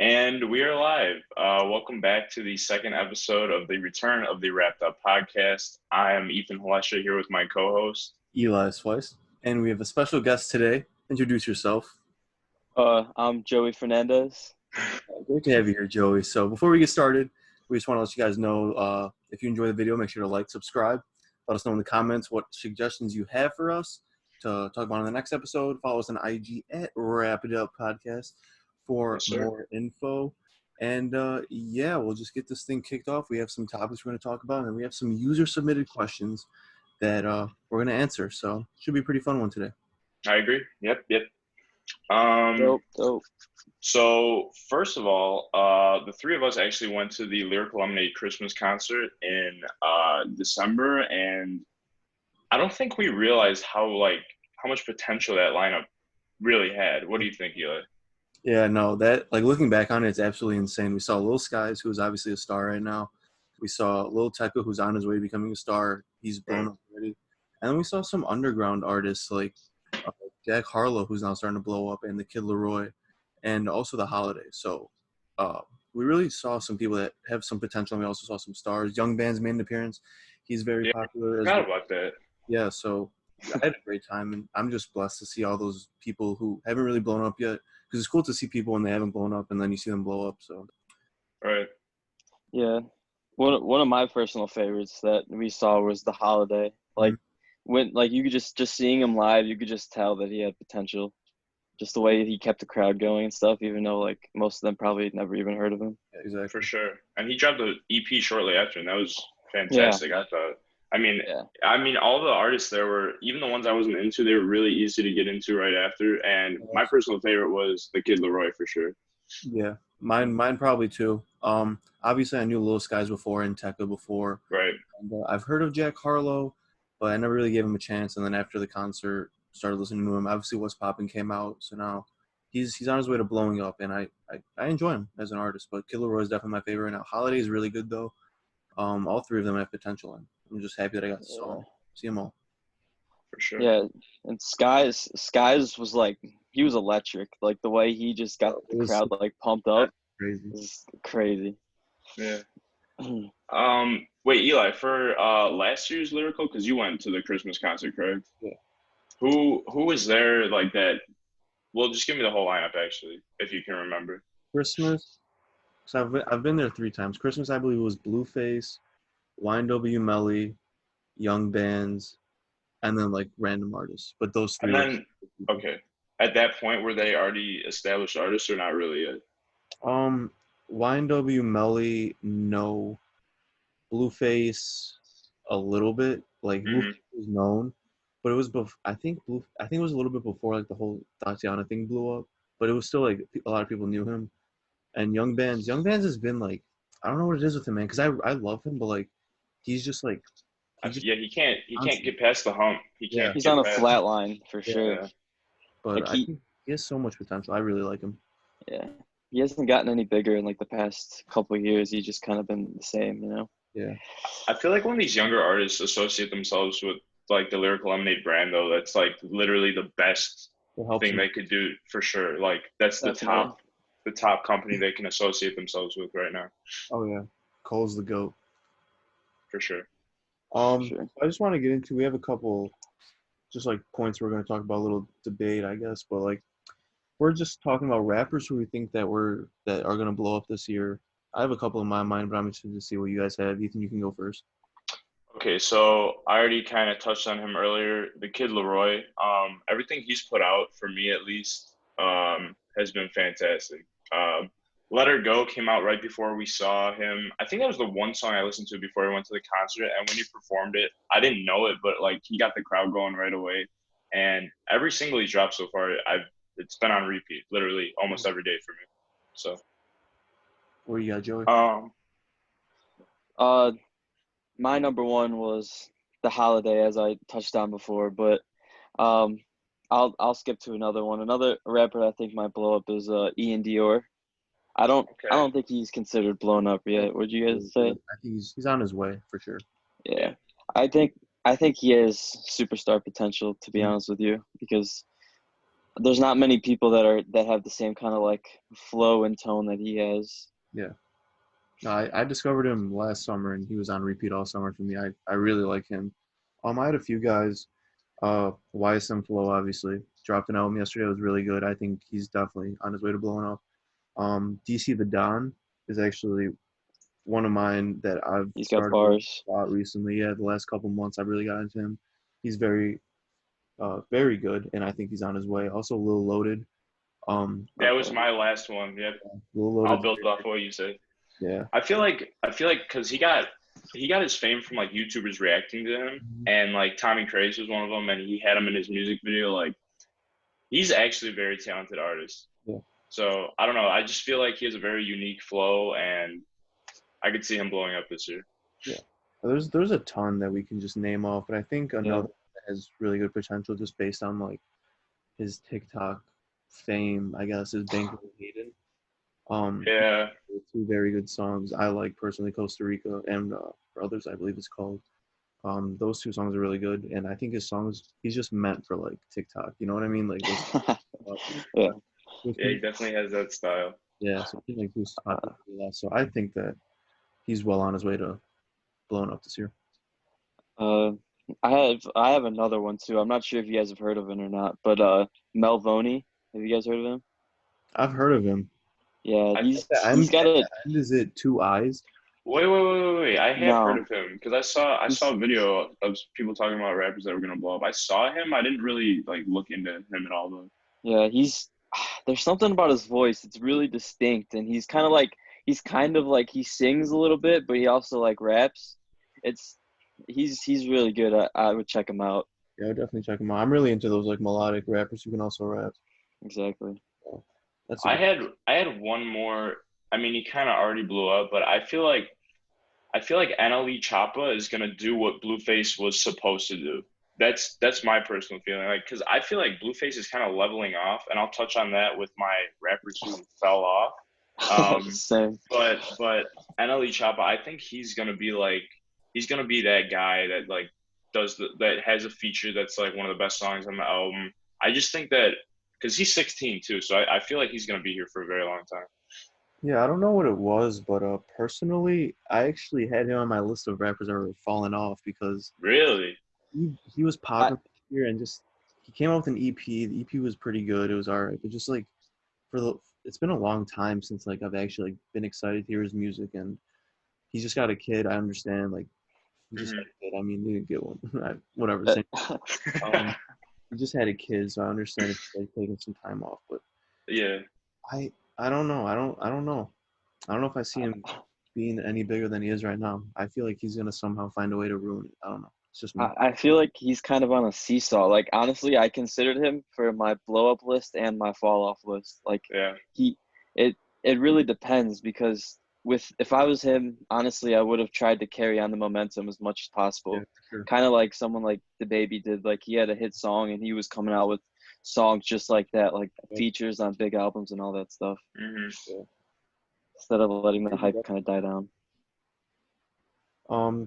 And we are live. Welcome back to the second episode of the Return of the Wrapped Up podcast. I am Ethan Halesha here with my co-host, Eli Swice. And we have a special guest today. Introduce yourself. I'm Joey Fernandez. Great to have you here, Joey. So before we get started, we just want to let you guys know if you enjoy the video, make sure to like, subscribe. Let us know in the comments what suggestions you have for us to talk about in the next episode. Follow us on IG at Wrap It Up Podcast for more info. And we'll just get this thing kicked off. We have some topics we're going to talk about, and we have some user-submitted questions that we're going to answer. So it should be a pretty fun one today. I agree. Yep. Dope. So first of all, the three of us actually went to the Lyrical Lemonade Christmas concert in December, and I don't think we realized how much potential that lineup really had. What do you think, Eli? Yeah, no, that looking back on it, it's absolutely insane. We saw Lil Skies, who's obviously a star right now. We saw Lil Tjay, who's on his way to becoming a star. He's blown up already. And then we saw some underground artists like Jack Harlow, who's now starting to blow up, and the Kid Laroi, and also the Holiday. So we really saw some people that have some potential, and we also saw some stars. Young Band's made an appearance. He's very popular. I forgot about that. Yeah, so I had a great time, and I'm just blessed to see all those people who haven't really blown up yet, because it's cool to see people when they haven't blown up, and then you see them blow up. So, right. Yeah, one of my personal favorites that we saw was the Holiday. When you could just seeing him live, you could just tell that he had potential. Just the way he kept the crowd going and stuff, even though most of them probably never even heard of him. Yeah, exactly. For sure. And he dropped the EP shortly after, and that was fantastic. Yeah. I thought. I mean, all the artists there were, even the ones I wasn't into, they were really easy to get into right after. And my personal favorite was the Kid Laroi for sure. Yeah, mine probably too. Obviously I knew Lil Skies before and Tekka before. Right. And, I've heard of Jack Harlow, but I never really gave him a chance. And then after the concert, started listening to him. Obviously, What's Poppin' came out, so now he's on his way to blowing up, and I enjoy him as an artist. But Kid Laroi is definitely my favorite right now. Holiday is really good though. All three of them have potential, and I'm just happy that I got to see them all. For sure. Yeah, and Skies was he was electric. The way he just got the crowd pumped up. Crazy. It was crazy. Yeah. Wait, Eli, for last year's Lyrical, because you went to the Christmas concert, correct? Yeah. Who was there like that? Well, just give me the whole lineup, actually, if you can remember. Christmas. So I've been there 3 times. Christmas, I believe, was Blueface, YNW Melly, Young Bands, and then random artists. But those 3. And then, okay, at that point, were they already established artists or not really yet? YNW Melly, no. Blueface, a little bit. Blueface was known, but it was I think it was a little bit before the whole Tatiana thing blew up. But it was still a lot of people knew him. And Young Bands has been I don't know what it is with him, man. Because I love him, but he's just he can't get past the hump. He's on a flat line for sure. Yeah. But I think he has so much potential. I really like him. Yeah, he hasn't gotten any bigger in the past couple of years. He's just kind of been the same, you know. Yeah. I feel like when these younger artists associate themselves with the Lyrical Lemonade brand, though, that's literally the best thing they could do for sure. That's the top company they can associate themselves with right now. Oh yeah, Cole's the GOAT. For sure. Sure. I just want to get into. We have a couple, just points we're going to talk about, a little debate, I guess. But we're just talking about rappers who we think that are going to blow up this year. I have a couple in my mind, but I'm interested to see what you guys have. Ethan, you can go first. Okay, so I already kind of touched on him earlier. The Kid Laroi, everything he's put out, for me at least, has been fantastic. Let Her Go came out right before we saw him. I think that was the one song I listened to before I went to the concert, and when he performed it, I didn't know it, but he got the crowd going right away. And every single he's dropped so far, it's been on repeat, literally almost every day for me. So. Where you got, Joey? My number one was the Holiday, as I touched on before, but I'll skip to another one. Another rapper I think might blow up is Ian Dior. I don't think he's considered blown up yet. Would you guys say? I think he's on his way for sure. Yeah, I think he has superstar potential, to be honest with you, because there's not many people that have the same kind of like flow and tone that he has. Yeah. No, I discovered him last summer, and he was on repeat all summer for me. I really like him. I had a few guys. YSM Flow obviously dropped an album yesterday. It was really good. I think he's definitely on his way to blowing up. DC the Don is actually one of mine that I've He's got started with bars. a lot recently. Yeah, the last couple months I've really got into him. He's very good, and I think he's on his way. Also, Lil Loaded. That was Okay. my last one. Yep. Lil I'll Loaded. build off what you said. Yeah. I feel like because he got his fame from like YouTubers reacting to him, and like Tommy Craze was one of them, and he had him in his music video. Like he's actually a very talented artist. Yeah. So I don't know. I just feel like he has a very unique flow, and I could see him blowing up this year. Yeah. There's a ton that we can just name off, but I think Yeah. another that has really good potential just based on like his TikTok fame, I guess, is Banker Hayden. Yeah. Two very good songs. I like personally Costa Rica and Brothers, I believe it's called. Those two songs are really good, and I think his songs he's just meant for like TikTok. You know what I mean? Like Yeah. Yeah, he definitely has that style. yeah, so he like boosts popularity a lot. So I think that he's well on his way to blowing up this year. Uh, I have another one too. I'm not sure if you guys have heard of him or not, but Melvoni. Have you guys heard of him? I've heard of him. Yeah, I he's I'm he's got a is it Two Eyes? Wait. I have heard no. of him because I saw a video of people talking about rappers that were gonna blow up. I saw him. I didn't really like look into him at all though. Yeah, he's there's something about his voice. It's really distinct, and he's kind of like he sings a little bit, but he also like raps. It's he's really good. I would check him out. Yeah, I'll definitely check him out. I'm really into those like melodic rappers who can also rap. Exactly. So that's a I good. had one more. I mean, he kind of already blew up, but I feel like NLE Choppa is gonna do what Blueface was supposed to do. That's my personal feeling. Like, cause I feel like Blueface is kind of leveling off, and I'll touch on that with my rappers who fell off. Um, Same. but NLE Choppa, I think he's gonna be that guy that like that has a feature that's like one of the best songs on the album. I just think that because he's 16 too, so I feel like he's gonna be here for a very long time. Yeah, I don't know what it was, but personally, I actually had him on my list of rappers that were falling off because Really? he was I popping here and just he came out with an EP. The EP was pretty good. It was all right, but just like it's been a long time since like I've actually like, been excited to hear his music, and he's just got a kid. I understand, like he just had Hmm. a kid. I mean, he didn't get one. Whatever. uh, Same. Um, he just had a kid, so I understand if he's like taking some time off. But Yeah. I don't know. I don't know. I don't know if I see him being any bigger than he is right now. I feel like he's gonna somehow find a way to ruin it. I don't know. It's just me. I feel like he's kind of on a seesaw. Like honestly, I considered him for my blow up list and my fall off list. Like Yeah. he it really depends because with if I was him, honestly, I would have tried to carry on the momentum as much as Yeah, possible. for sure. Kind of like someone like the baby did. Like he had a hit song and he was coming out with songs just like that, like Yeah. features on big albums and all that stuff. Hmm. Instead of letting the hype kind of die down.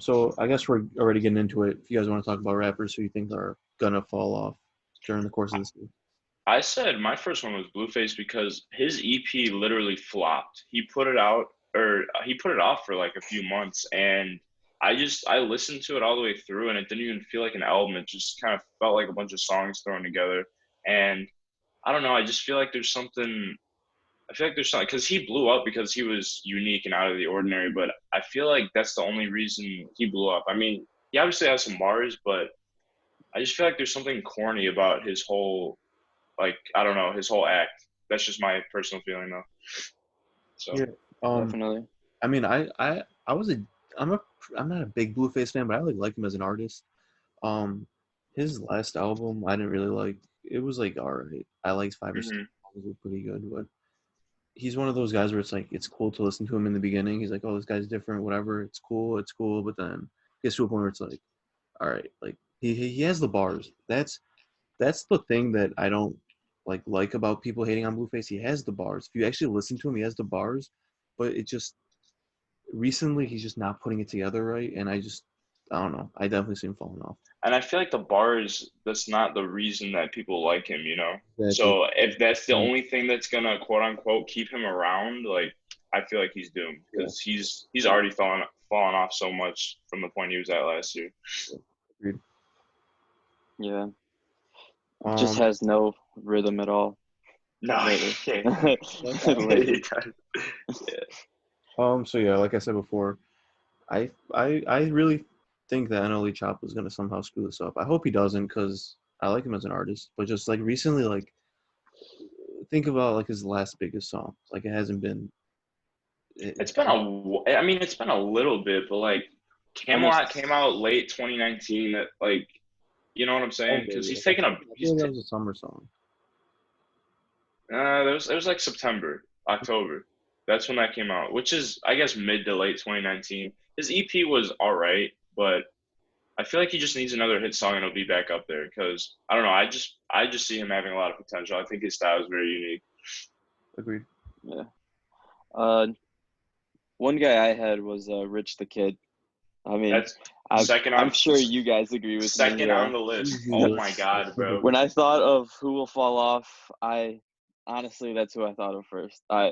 So I guess we're already getting into it. If you guys want to talk about rappers who you think are gonna fall off during the course of this year. I said my first one was Blueface because his EP literally flopped. He put it out or he put it off for like a few months, and I listened to it all the way through, and it didn't even feel like an album. It just kind of felt like a bunch of songs thrown together. And I don't know. I just feel like there's something. I feel like there's something because he blew up because he was unique and out of the ordinary. But I feel like that's the only reason he blew up. I mean, he obviously has some bars, but I just feel like there's something corny about his whole like I don't know his whole act. That's just my personal feeling though. So Yeah. Definitely. I mean, I was a I'm a I'm not a big Blueface fan, but I like him as an artist. Um, his last album I didn't really like. It was like all right. I liked five or six hmm songs, were pretty good, but he's one of those guys where it's like it's cool to listen to him in the beginning. He's like, oh, this guy's different, whatever. It's cool, but then it gets to a point where it's like, all right, like he has the bars. That's the thing that I don't like about people hating on Blueface. He has the bars. If you actually listen to him, he has the bars, but it just recently he's just not putting it together right, and I don't know. I definitely see him falling off. And I feel like the bars, that's not the reason that people like him, you know? Exactly. So if that's the only thing that's gonna quote unquote keep him around, like I feel like he's doomed Yeah. because he's already fallen off so much from the point he was at last year. Agreed. Yeah. Just has no rhythm at all. No, Lately. yeah. So yeah, like I said before, I really think that NLE Chop is gonna somehow screw this up. I hope he doesn't, because I like him as an artist. But just like recently, like think about like his last biggest song. Like it hasn't been. It's been I mean, it's been a little bit, but like Camelot came out late 2019. That like, you know what I'm saying? Because he's taking a. I feel like that was a summer song. It was like September, October. That's when that came out, which is I guess mid to late 2019. His EP was all right, but I feel like he just needs another hit song and he'll be back up there. Because I don't know, I just see him having a lot of potential. I think his style is very unique. Agreed. Yeah. One guy I had was Rich the Kid. I mean, That's I'm sure you guys agree with me. Second on the list. Oh my God, bro. When I thought of who will fall off, honestly, that's who I thought of first. Oh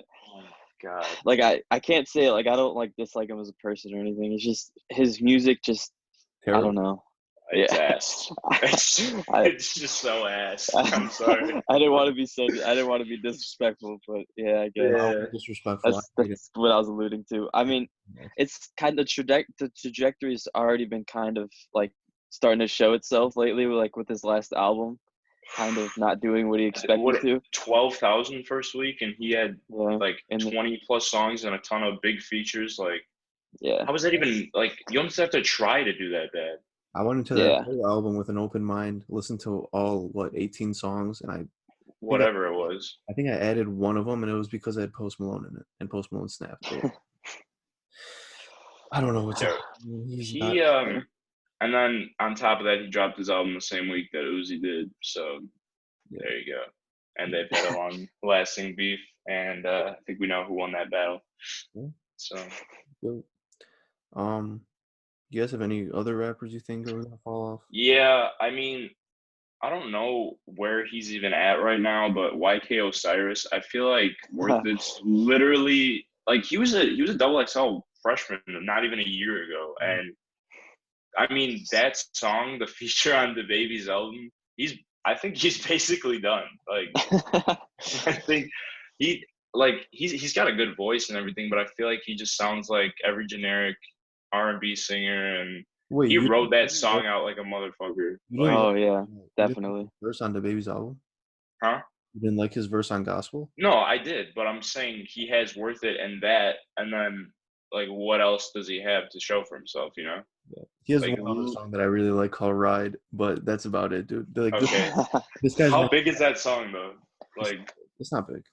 God. Like I can't say it, like I don't like dislike him as a person or anything. It's just his music just Terrible. I don't know. It's ass. It's just so ass. I'm sorry. I didn't want to be disrespectful, but yeah, I guess. Yeah, disrespectful. That's what I was alluding to. I mean, it's kind of the trajectory's already been kind of like starting to show itself lately, like with his last album, kind of not doing what he expected to. 12,000 first week, and he had like 20 plus songs and a ton of big features. Like, yeah, how was that even like? You almost have to try to do that bad. I went into that whole album with an open mind, listened to all 18 songs, and whatever it was. I think I added one of them, and it was because I had Post Malone in it, and Post Malone snapped. So I don't know what's and then on top of that, he dropped his album the same week that Uzi did. So there you go. And they've had a long-lasting beef, and I think we know who won that battle. Yeah. So, do you guys have any other rappers you think are gonna fall off? Yeah, I mean, I don't know where he's even at right now, but YK Osiris, I feel like Worth It's literally like he was a double XL freshman not even a year ago, and I mean that song, the feature on the Baby's album, I think he's basically done. Like I think he's got a good voice and everything, but I feel like he just sounds like every generic R&B singer, and he wrote that song out like a motherfucker. Like, oh yeah, definitely. Verse on the Baby's album? Huh? You didn't like his verse on Gospel? No, I did, but I'm saying he has Worth It and that, and then like what else does he have to show for himself? You know? Yeah. He has like, one other song that I really like called "Ride," but that's about it, dude. Like, okay. This guy's how big is that song though? Like, it's not big.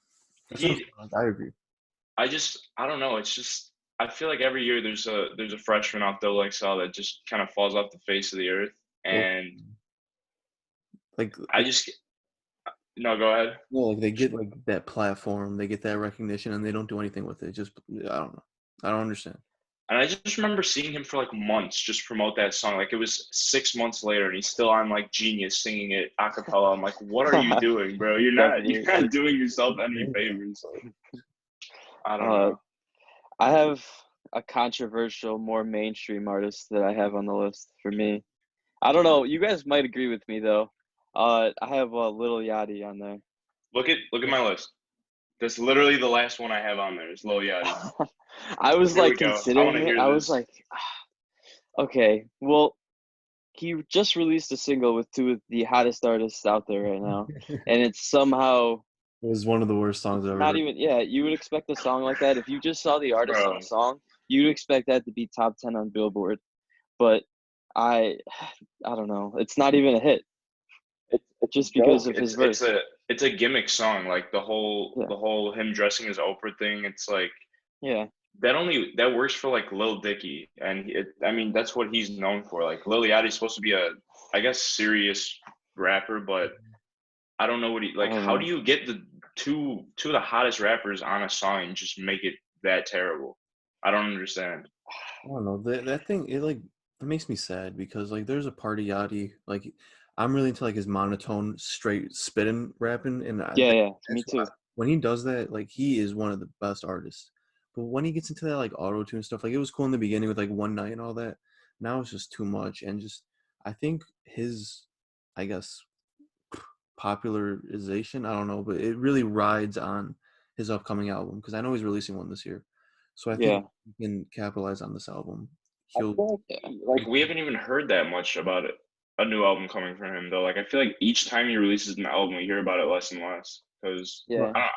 I agree. I don't know. It's just I feel like every year there's a freshman off double XL that just kind of falls off the face of the earth, and like no, go ahead. No, like they get like that platform, they get that recognition, and they don't do anything with it. Just I don't know. I don't understand. And I just remember seeing him for like months just promote that song. Like it was 6 months later, and he's still on like Genius singing it a cappella. I'm like, what are you doing, bro? You're not doing yourself any favors. I don't know. I have a controversial, more mainstream artist that I have on the list for me. I don't know. You guys might agree with me though. I have Lil Yachty on there. Look at my list. That's literally the last one I have on there. Is Lil Yachty. I was like considering it. I was like, okay, well, he just released a single with two of the hottest artists out there right now, and it's somehow. It was one of the worst songs ever. Not even, yeah. You would expect a song like that if you just saw the artist on a song. You'd expect that to be top 10 on Billboard, but I don't know. It's not even a hit. It's just because of his verse. It's a gimmick song. Like the whole him dressing as Oprah thing. It's like that works for like Lil Dicky, and I mean that's what he's known for. Like Lil Yachty's supposed to be I guess serious rapper, but I don't know what how do you get the two of the hottest rappers on a song and just make it that terrible? I don't understand. I don't know. That thing, it makes me sad because like there's a Party Yachty, like I'm really into like his monotone straight spitting rapping, and Yeah, me that's too. when he does that, like he is one of the best artists. But when he gets into that like auto tune stuff, like it was cool in the beginning with like One Night and all that. Now it's just too much, and just I think his, I guess, popularization, I don't know, but it really rides on his upcoming album because I know he's releasing one this year. So I think Yeah, if he can capitalize on this album, I he'll. feel yeah, like We haven't even heard that much about it. A new album coming from him though. Like I feel like each time he releases an album, we hear about it less and less. Because yeah. I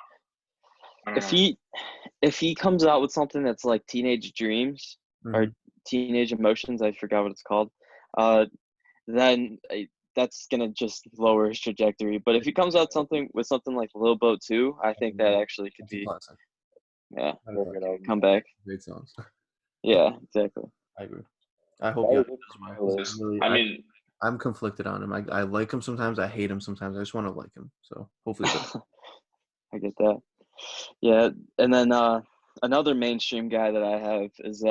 don't If know. he comes out with something that's like Teenage Dreams or Mhm. Teenage Emotions, I forgot what it's called, uh, then that's gonna just lower his trajectory. But if he comes out something like Lil Boat 2, I think that actually could It's a be, classic. yeah, very good album. comeback. Great songs. Yeah, exactly. I agree. I hope That yeah was does it for well. my 'Cause list. really, I mean, I'm conflicted on him. I like him sometimes. I hate him sometimes. I just want to like him. So hopefully, he does. I get that. Yeah, and then another mainstream guy that I have is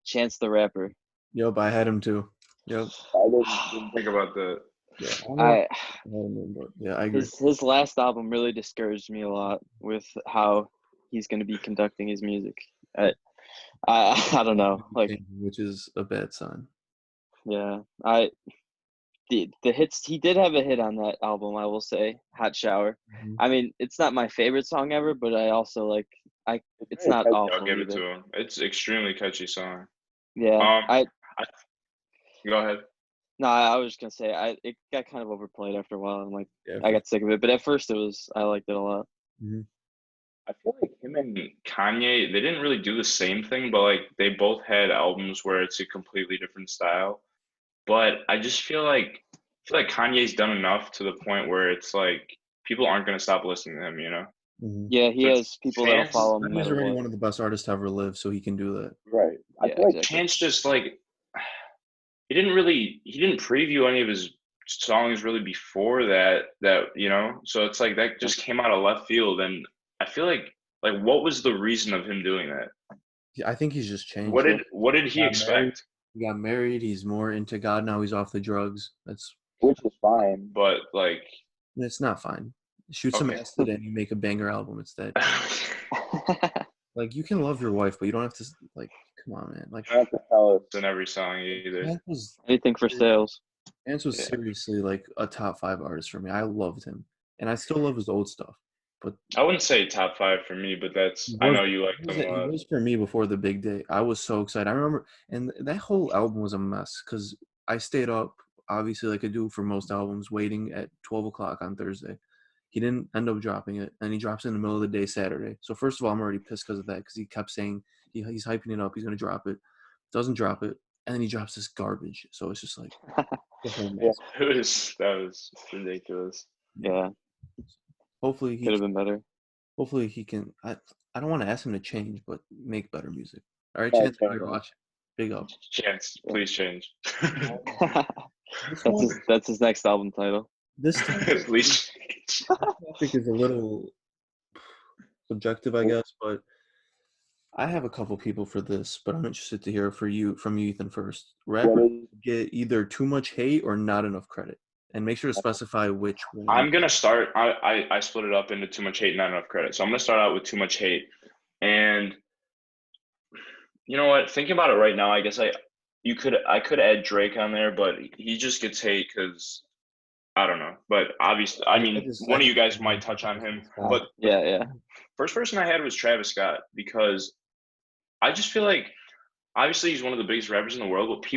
Chance the Rapper. Yep, I had him too. Yep. I didn't think about that. Yeah. I don't know if I I had him, but yeah, I agree. his last album really discouraged me a lot with how he's going to be conducting his music. I don't know. Like, Which is a bad sign. yeah, the hits, he did have a hit on that album, I will say, Hot Shower. Mhm. I mean, it's not my favorite song ever, but I also like it's very not catchy. I'll awful give it either. to him. It's extremely catchy song. Yeah, Um, I go ahead. no, I was just gonna say it got kind of overplayed after a while. I'm like, Yeah. I got sick of it, but at first I liked it a lot. Mhm. I feel like him and Kanye, they didn't really do the same thing, but like they both had albums where it's a completely different style. But I just feel like Kanye's done enough to the point where it's like people aren't gonna stop listening to him, you know? Mhm. Yeah, he So has people that'll Chance follow him no Kanye's matter already what. one of the best artists to ever live, so he can do that. Right. I Yeah, feel like exactly. Chance just like he didn't preview any of his songs really before that, so it's like that just came out of left field and I feel like what was the reason of him doing that? Yeah, I think he's just What changed. did what did he Got married. expect? He got married. He's more into God now. He's off the drugs. which is fine. But like It's not fine. Shoot some okay. acid and you make a banger album instead. Like you can love your wife, but you don't have to like. Come on, man. Like I have to tell us. in every song either. Anything for sales. Chance was Yeah. seriously like a top 5 artist for me. I loved him, and I still love his old stuff. But I wouldn't say top five for me, but he I was, know you liked him a he lot. was for me before the big day. I was so excited. I remember, and that whole album was a mess because I stayed up, obviously, like I do for most albums, waiting at 12 o'clock on Thursday. He didn't end up dropping it, and he drops it in the middle of the day Saturday. So first of all, I'm already pissed because of that because he kept saying he's hyping it up, he's gonna drop it, doesn't drop it, and then he drops this garbage. So it's just like the whole Yeah. mess. That was ridiculous. Yeah, Hopefully could have been better. hopefully he can. I don't want to ask him to change, but make better music. All right, Yeah, Chance, if change. you're watching, big up. Chance, please change. This That's one, his next album title. this topic, Please. is a little subjective, I guess, but I have a couple people for this, but I'm interested to hear from you, Ethan, first. What Rappers is get either too much hate or not enough credit, and make sure to specify which one. I'm gonna start. I split it up into too much hate, not enough credit. So I'm gonna start out with too much hate, and you know what? Thinking about it right now, I guess I could add Drake on there, but he just gets hate because I don't know. But obviously, I mean, one of you guys might touch on him. But Yeah. first person I had was Travis Scott because I just feel like obviously he's one of the biggest rappers in the world, but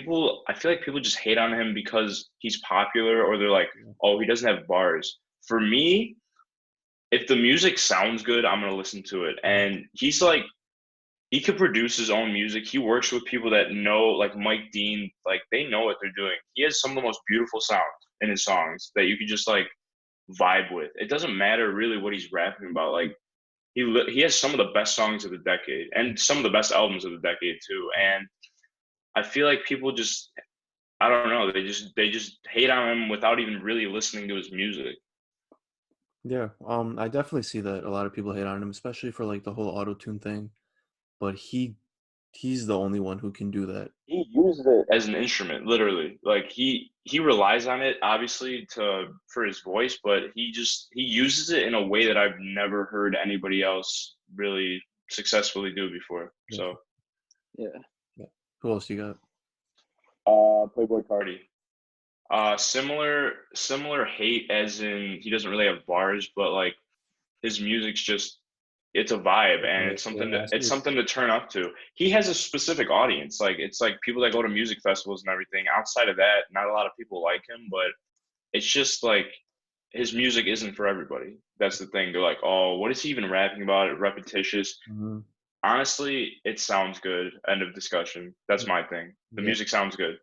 I feel like people just hate on him because he's popular or they're like, oh, he doesn't have bars. For me, if the music sounds good, I'm gonna listen to it. And he's like, he could produce his own music. He works with people that know, like Mike Dean, like they know what they're doing. He has some of the most beautiful sounds in his songs that you could just like vibe with. It doesn't matter really what he's rapping about. Like he has some of the best songs of the decade and some of the best albums of the decade too. And I feel like people just I don't know, they just hate on him without even really listening to his music. Yeah, I definitely see that a lot of people hate on him, especially for like the whole auto tune thing. But he he's the only one who can do that. He used it. as an instrument, literally. Like he relies on it obviously for his voice, but he uses it in a way that I've never heard anybody else really successfully do before. So Yeah. Who else you got? Playboy Cardi. Cardi. Similar hate as in he doesn't really have bars, but like his music's just it's a vibe and it's something to turn up to. He has a specific audience. Like it's like people that go to music festivals and everything. Outside of that, not a lot of people like him, but it's just like his music isn't for everybody. That's the thing. They're like, oh, what is he even rapping about? Repetitious. Mm-hmm. Honestly, it sounds good. End of discussion. That's my thing. The music sounds good.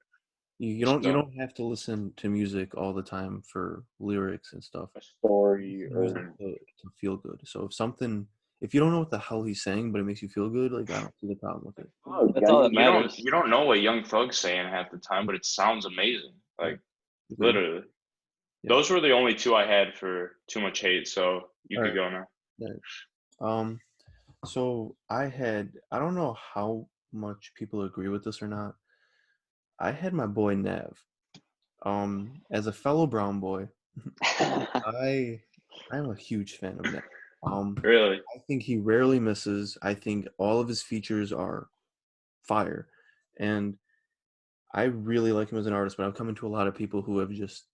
You don't have to listen to music all the time for lyrics and stuff. A story or To feel good. So if you don't know what the hell he's saying, but it makes you feel good, like I don't see the problem with it. That's all that matters. You don't know what Young Thug's saying half the time, but it sounds amazing. Like literally. Yeah. Those were the only two I had for too much hate, so you could go now. Right. So I don't know how much people agree with this or not. I had my boy Nav. As a fellow brown boy, I'm a huge fan of Nav. Really? I think he rarely misses. I think all of his features are fire. And I really like him as an artist, but I've come into a lot of people who have just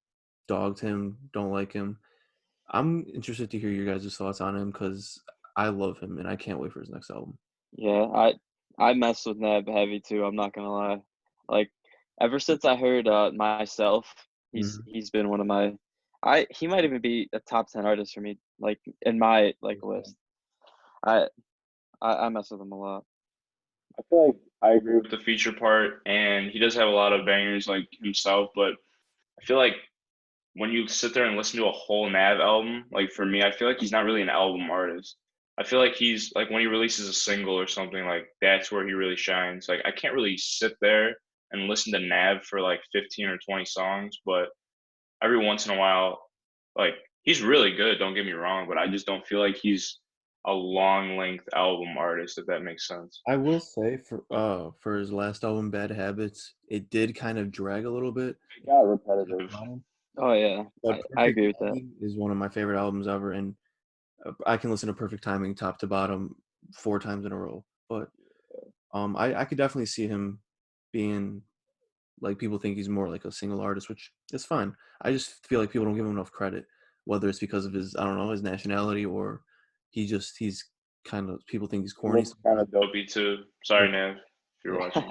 dogged him, don't like him. I'm interested to hear your guys' thoughts on him because I love him and I can't wait for his next album. Yeah, I mess with Neb heavy too. I'm not gonna lie. Like ever since I heard Myself, he's been one of my. He might even be a top 10 artist for me. Like in my list. I mess with him a lot. I feel like I agree with the feature part, and he does have a lot of bangers like himself. But I feel like when you sit there and listen to a whole Nav album, like for me, I feel like he's not really an album artist. I feel like he's like when he releases a single or something, like that's where he really shines. Like I can't really sit there and listen to Nav for like 15 or 20 songs, but every once in a while, like he's really good, don't get me wrong, but I just don't feel like he's a long length album artist, if that makes sense. I will say for his last album, Bad Habits, it did kind of drag a little bit. It got repetitive. Oh yeah, I agree with that. Is one of my favorite albums ever, and I can listen to Perfect Timing top to bottom 4 times in a row. But I could definitely see him being like people think he's more like a single artist, which is fine. I just feel like people don't give him enough credit, whether it's because of his his nationality or he's kind of people think he's corny. Kind of dopey too. Sorry, Nav, if you're watching.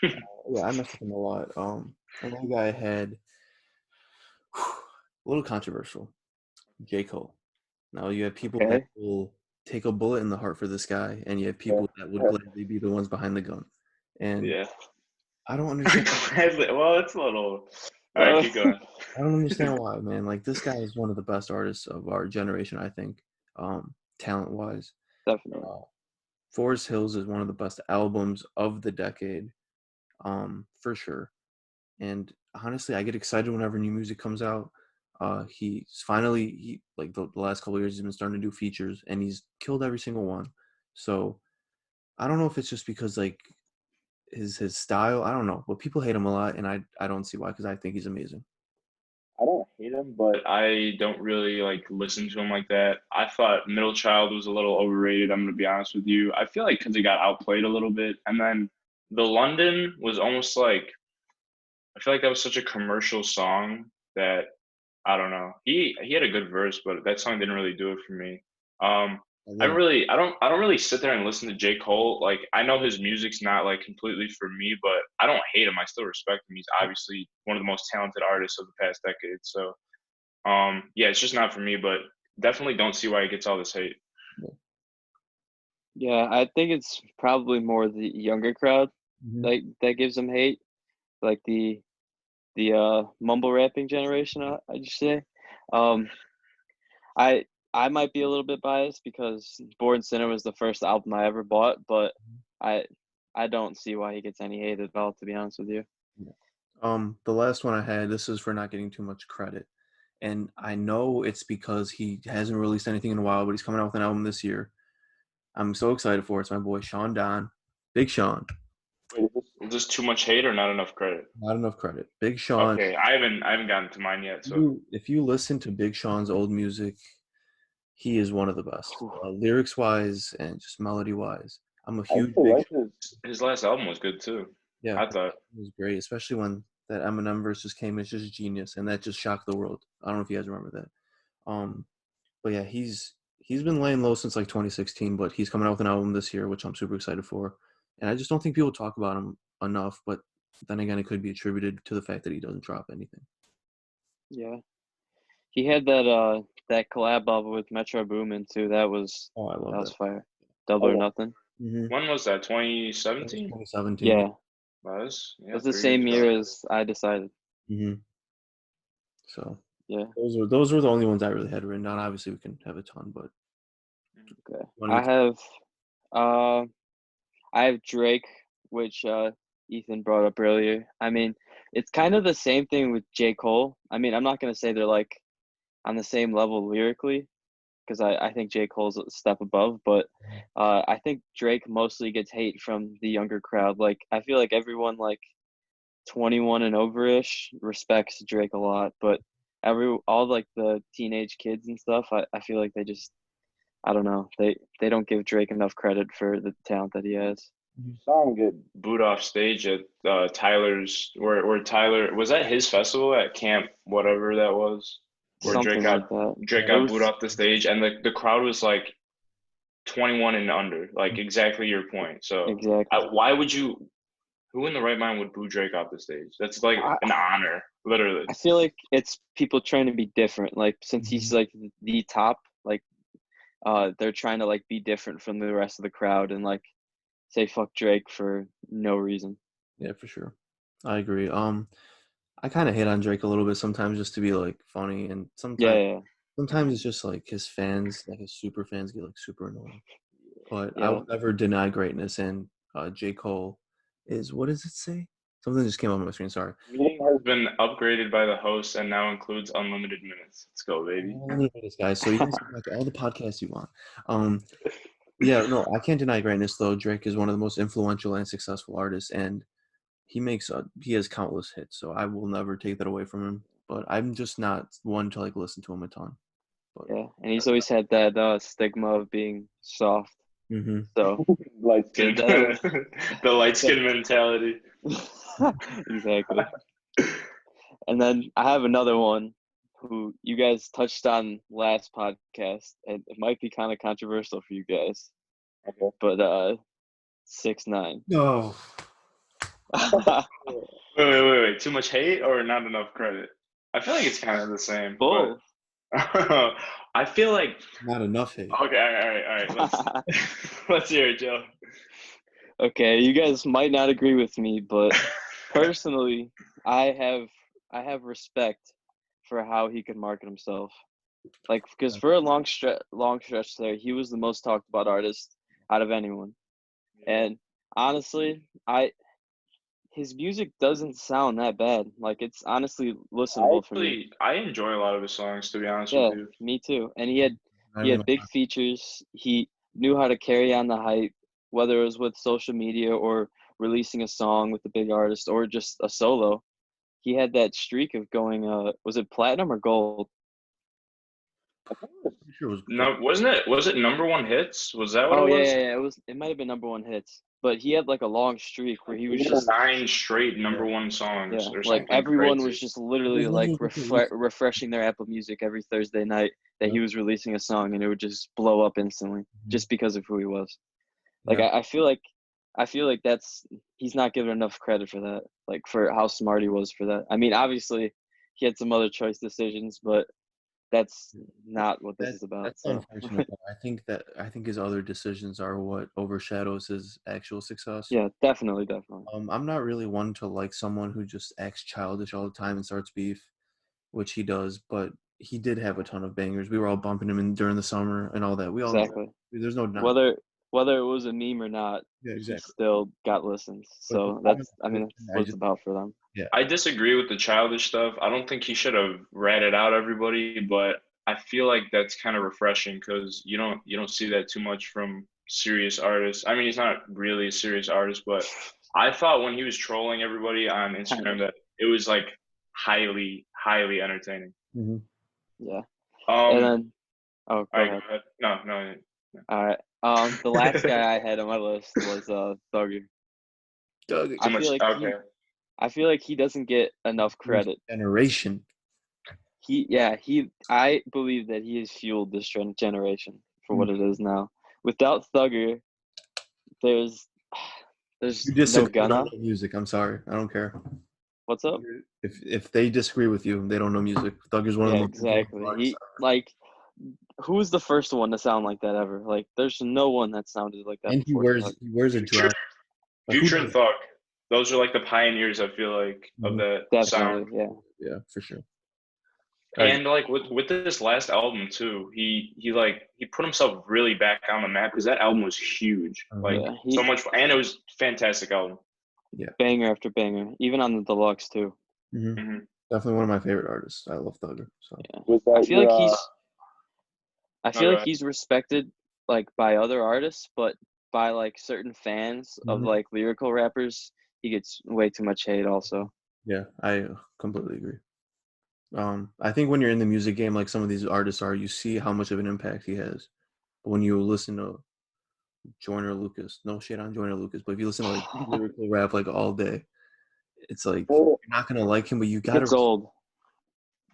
Yeah, I messed with him a lot. Another guy had a little controversial, J. Cole. Now you have people that will take a bullet in the heart for this guy, and you have people that would gladly be the ones behind the gun. And I don't understand. Well, it's a little. All right, keep going. I don't understand why, man. Like this guy is one of the best artists of our generation, I think, talent-wise. Definitely. Forest Hills is one of the best albums of the decade, for sure. And honestly, I get excited whenever new music comes out. He's finally like the last couple of years he's been starting to do features, and he's killed every single one. So I don't know if it's just because like his style. I don't know, but people hate him a lot, and I don't see why because I think he's amazing. I don't hate him, but I don't really like listen to him like that. I thought Middle Child was a little overrated. I'm gonna be honest with you. I feel like because he got outplayed a little bit, and then the London was almost like I feel like that was such a commercial song that I don't know. He had a good verse, but that song didn't really do it for me. I don't really sit there and listen to J. Cole. Like I know his music's not like completely for me, but I don't hate him. I still respect him. He's obviously one of the most talented artists of the past decade. So yeah, it's just not for me, but definitely don't see why he gets all this hate. Yeah, I think it's probably more the younger crowd that gives him hate, like the mumble rapping generation. I just say, I might be a little bit biased because Born Sinner was the first album I ever bought, but I don't see why he gets any hate at all, to be honest with you. The last one I had, this is for not getting too much credit. And I know it's because he hasn't released anything in a while, but he's coming out with an album this year. I'm so excited for it. It's my boy Sean Don. Big Sean. Wait, is this Just too much hate or not enough credit? Not enough credit. Big Sean. Okay, I haven't gotten to mine yet. So If you listen to Big Sean's old music, he is one of the best. Whew. Lyrics wise and just melody wise. I'm a I huge actually Big like his. his last album was good too. Yeah, I thought. it was great, especially when that Eminem versus came. It's just genius, and that just shocked the world. I don't know if you guys remember that. But yeah, he's been laying low since like 2016, but he's coming out with an album this year, which I'm super excited for. And I just don't think people talk about him enough. But then again, it could be attributed to the fact that he doesn't drop anything. Yeah. He had that collab album with Metro Boomin too. That was Oh, I love that was that. fire. Double or Oh. Nothing. Mm-hmm. When was that? 2017. 2017. Yeah. Was It was the same year as I Decided. Mm-hmm. So Yeah. those were the only ones I really had written down. Obviously, we can have a ton, but Okay. Wanna get I have Drake, which Ethan brought up earlier. I mean, it's kind of the same thing with J. Cole. I mean, I'm not gonna say they're like on the same level lyrically, because I think J. Cole's a step above, but I think Drake mostly gets hate from the younger crowd. Like I feel like everyone like 21 and over-ish respects Drake a lot, but all like the teenage kids and stuff, I feel like they just I don't know. They don't give Drake enough credit for the talent that he has. You saw him get. Boot off stage at Tyler's, where Tyler was at his festival at camp, whatever that was, where Something like that. Drake It got was- booed off the stage, and the crowd was like 21 and under, like exactly your point. So Exactly. why would you? Who in the right mind would boo Drake off the stage? That's like I, an honor, literally. I feel like it's people trying to be different. Like since he's like the top, like they're trying to like be different from the rest of the crowd and like say fuck Drake for no reason. yeah, for sure. I agree. I kind of hate on Drake a little bit sometimes just to be like funny, and Yeah. sometimes it's just like his fans, like his super fans, get like super annoying. But I Yeah. will never deny greatness. And J. Cole is, what does it say? Something just came up on my screen. Sorry. Meeting has Been upgraded by the host and now includes unlimited minutes. Let's go, baby. This guys, so you can listen to all the podcasts you want. Yeah, no, I can't deny greatness though. Drake is one of the most influential and successful artists, and he has countless hits. So I will never take that away from him. But I'm just not one to like listen to him a ton. But Yeah. And he's always had that stigma of being soft. mm-hmm. So like Good. that- The light skin mentality. exactly. And then I have another one who you guys touched on last podcast, and it might be kind of controversial for you guys, okay. but 6ix9ine. No. Wait. Too much hate or not enough credit? I feel like it's kind of the same. Both. But I feel like Not enough hate. okay, all right. Let's hear it, Joe. Okay, you guys might not agree with me, but personally, I have respect for how he could market himself. Like, because for a long stretch there, he was the most talked about artist out of anyone. And honestly, his music doesn't sound that bad. Like, it's honestly listenable for me. I enjoy a lot of his songs, to be honest Yeah, with you. me too. And he had Not even big features. He knew how to carry on the hype, whether it was with social media or releasing a song with a big artist or just a solo. He had that streak of going was it platinum or gold? I think it was, pretty sure it was No, wasn't it? Was it number one hits? Was that what Oh it yeah, was? yeah. It might have been number one hits. But he had like a long streak where he was just 9 straight number one songs or like something everyone crazy. was just literally It was like literally- refreshing their Apple Music every Thursday night that he Yeah. was releasing a song and it would just blow up instantly just because of who he was. Like Yeah. I feel like that's he's not given enough credit for that, like for how smart he was for that. I mean, obviously he had some other choice decisions, but that's not what this is about. That's So unfortunate. I think his other decisions are what overshadows his actual success. yeah, definitely. I'm not really one to like someone who just acts childish all the time and starts beef, which he does. But he did have a ton of bangers. We were all bumping him in during the summer and all that. We all know Exactly. that. There's no denying. Whether it was a meme or not, Yeah, he exactly. still got listens. So that's what it's about for them. I disagree with the childish stuff. I don't think he should have ratted out everybody, but I feel like that's kind of refreshing because you don't see that too much from serious artist. I mean, he's not really a serious artist, but I thought when he was trolling everybody on Instagram that it was like highly, highly entertaining. Mm-hmm. Yeah. And Um, then, oh, all go right, ahead. go ahead. No. All right. The last guy I had on my list was Thugger. Doug, I Too much. feel like Okay. I feel like he doesn't get enough credit. generation. I believe that he has fueled this generation for what it is now. Without Thugger, there's You no disagree. They Gunna. don't know music. I'm sorry. I don't care. What's up? If they disagree with you, they don't know music. Thugger's one of the most exactly. artists. Who's the first one to sound like that ever? Like, there's no one that sounded like that And he before. wears a dress. Like, Future and Thug. Those are like the pioneers, I feel like, of that sound. Definitely, yeah, for sure. And like with this last album too, he put himself really back on the map because that album was huge, like so much, and it was a fantastic album. Yeah, banger after banger, even on the deluxe too. Mm-hmm. Mm-hmm. Definitely one of my favorite artists. I love Thugger. So I feel like he's respected like by other artists, but by like certain fans of like lyrical rappers, he gets way too much hate also. Yeah, I completely agree. I think when you're in the music game, like some of these artists are, you see how much of an impact he has. But when you listen to Joyner Lucas, no shit on Joyner Lucas, but if you listen to like lyrical rap like all day, it's like you're not gonna like him, but you gotta. It's old.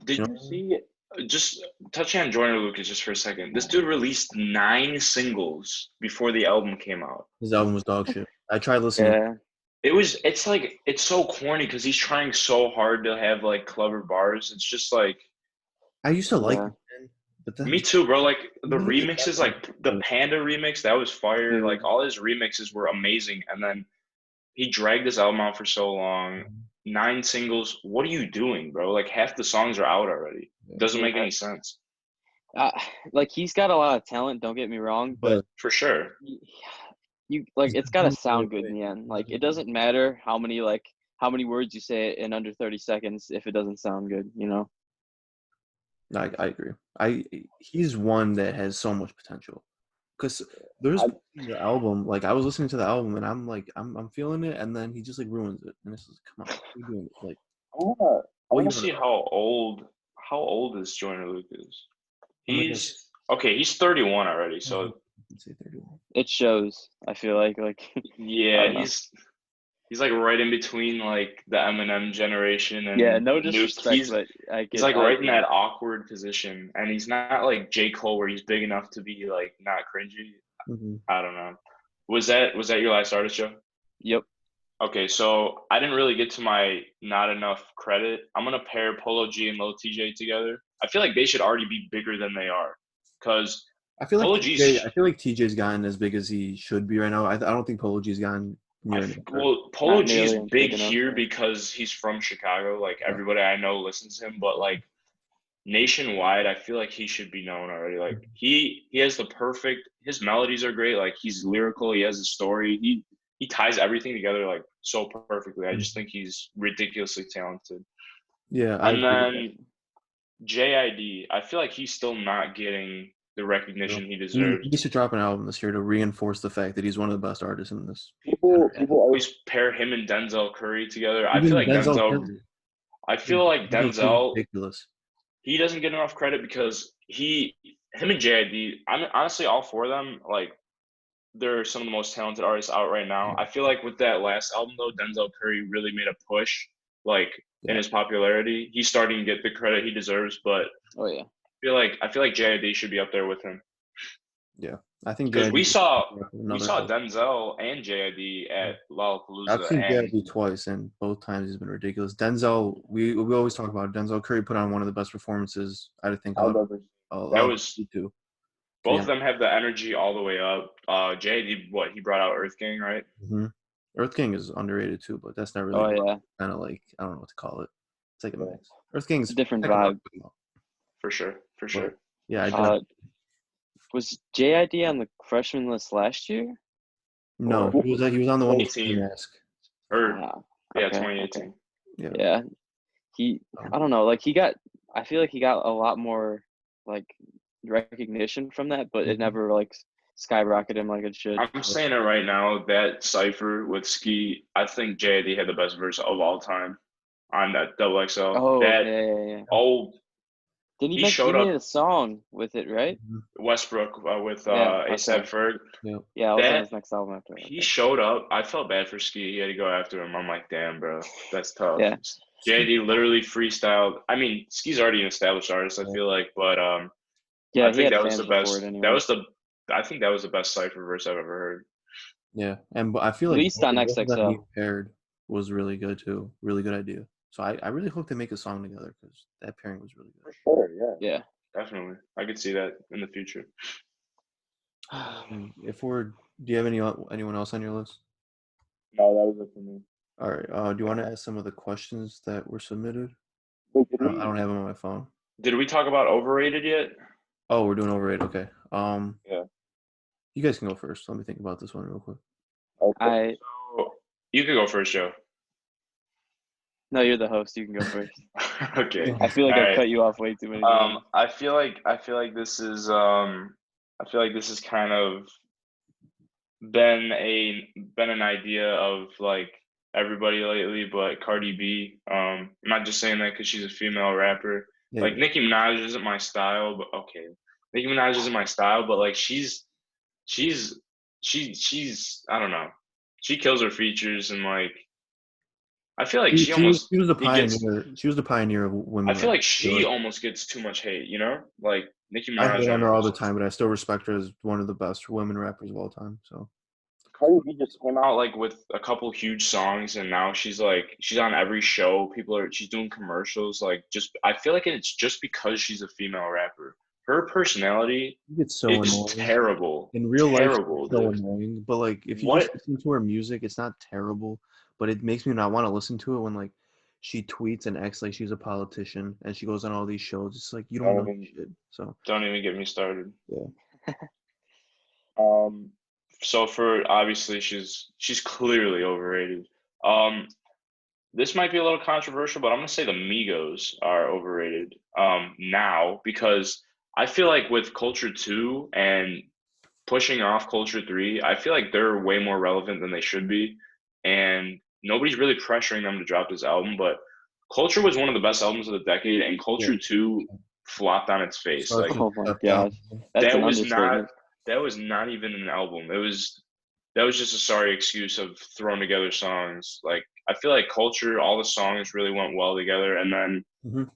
Did you see? Just touching on Joyner Lucas just for a second. This dude released 9 singles before the album came out. His album was dog shit. I tried listening. Yeah. It's so corny because he's trying so hard to have like clever bars. It's just like I used to like it, but then, me too, bro. Like the remixes, like the Panda remix, that was fire. Like all his remixes were amazing, and then he dragged this album out for so long. 9 singles. What are you doing, bro? Like half the songs are out already. It doesn't make any sense. Like he's got a lot of talent. Don't get me wrong, but for sure. You like it's gotta sound good in the end. Like it doesn't matter how many words you say in under 30 seconds if it doesn't sound good, you know. I agree. He's one that has so much potential. Because there's the album, like I was listening to the album and I'm like I'm feeling it, and then he just like ruins it, and it's just come on, what are you doing? Like I want to see how old is Joyner Lucas? He's 31 already, so it shows. I feel like yeah, he's like right in between like the Eminem generation and no disrespect, but he's like right in that awkward position, and he's not like J. Cole where he's big enough to be like not cringy. I don't know. Was that your last artist, Joe? Yep. Okay, so I didn't really get to my not enough credit. I'm gonna pair Polo G and Lil Tj together. I feel like they should already be bigger than they are, because I feel like TJ's gotten as big as he should be right now. I don't think Polo G's gotten near enough. Well, Polo G's big here because he's from Chicago. Like everybody I know listens to him, but like nationwide, I feel like he should be known already. Like he has his melodies are great. Like he's lyrical. He has a story. He ties everything together like so perfectly. I just think he's ridiculously talented. Yeah. And then JID, I feel like he's still not getting the recognition he deserves. He needs to drop an album this year to reinforce the fact that he's one of the best artists in this. People always pair him and Denzel Curry together. I feel like Denzel ridiculous. He doesn't get enough credit because him and JID, I'm honestly all for them. Like they're some of the most talented artists out right now. I feel like with that last album though, Denzel Curry really made a push in his popularity. He's starting to get the credit he deserves, but I feel like JID should be up there with him. Yeah, I think because we saw Denzel and JID at Lollapalooza. I've seen JID twice, and both times he's been ridiculous. Denzel, we always talk about Denzel Curry put on one of the best performances I think that was too. Both of them have the energy all the way up. JID, he brought out Earth Gang, right? Mm-hmm. Earth Gang is underrated too, but that's not really kind of like, I don't know what to call it. It's like a mix. Earth Gang is a different vibe. For sure. But, yeah, was JID on the freshman list last year? No, he was on the one with the mask. 2018. Yeah. I don't know. Like I feel like he got a lot more like recognition from that, but it never like skyrocket him like it should. I'm saying it right now. That cipher with Ski, I think JD had the best verse of all time on that double XL. Oh, that yeah. oh, Did he he make? showed He made up a song with it, right? Westbrook with Yeah, ASAP okay. Ferg. Yeah. Yeah, I was on That his next album after. he Okay. showed up. I felt bad for Ski. He had to go after him. I'm like, damn, bro, that's tough. Yeah. JD literally freestyled. I mean, Ski's already an established artist, I Yeah. feel like, but Yeah, I he think had that was fans the before best. it anyway. That was the. I think that was the best cipher verse I've ever heard. Yeah, and I feel At like least on both of them XXL. being paired was really good too. Really good idea. So I really hope they make a song together because that pairing was really For good. sure, yeah. Yeah. Definitely, I could see that in the future. Do you have anyone else on your list? No, that was it for me. All right. Do you want to ask some of the questions that were submitted? Wait, did I we? don't have them on my phone. Did we talk about overrated yet? Oh, we're doing overrated. Okay. Yeah. You guys can go first. Let me think about this one real quick. Okay. So you could go first, Joe. No, you're the host. You can go first. Okay. I feel like All I right. cut you off way too many times. I feel like this is kind of been an idea of like everybody lately, but Cardi B. I'm not just saying that because she's a female rapper. Yeah, Like Nicki Minaj isn't my style, but okay, Nicki Minaj isn't my style, but like she's I don't know. She kills her features and like I feel like she almost she was the it gets. pioneer. She was the pioneer of women. I feel rap. like she almost gets too much hate, you know? Like Nicki I Minaj hate on her all the almost. time, but I still respect her as one of the best women rappers of all time. So Cardi B just came out. Out like with a couple huge songs and now she's on every show. She's doing commercials. Like just I feel like it's just because she's a female rapper. Her personality she gets so is annoying. terrible. In real life, Terrible, she's so dude. annoying. But like, if you What? just listen to her music, it's not terrible. But it makes me not want to listen to it when like she tweets and acts like she's a politician and she goes on all these shows. It's like you don't know shit. So Don't even get me started. yeah. So for obviously she's clearly overrated. This might be a little controversial, but I'm gonna say the Migos are overrated now because I feel like with Culture 2 and pushing off Culture 3, I feel like they're way more relevant than they should be, and nobody's really pressuring them to drop this album. But Culture was one of the best albums of the decade, and Culture 2 flopped on its face. Starts Like Oh my with gosh, that's that an was understatement. not even an album. That was just a sorry excuse of throwing together songs. Like I feel like Culture, all the songs really went well together, and then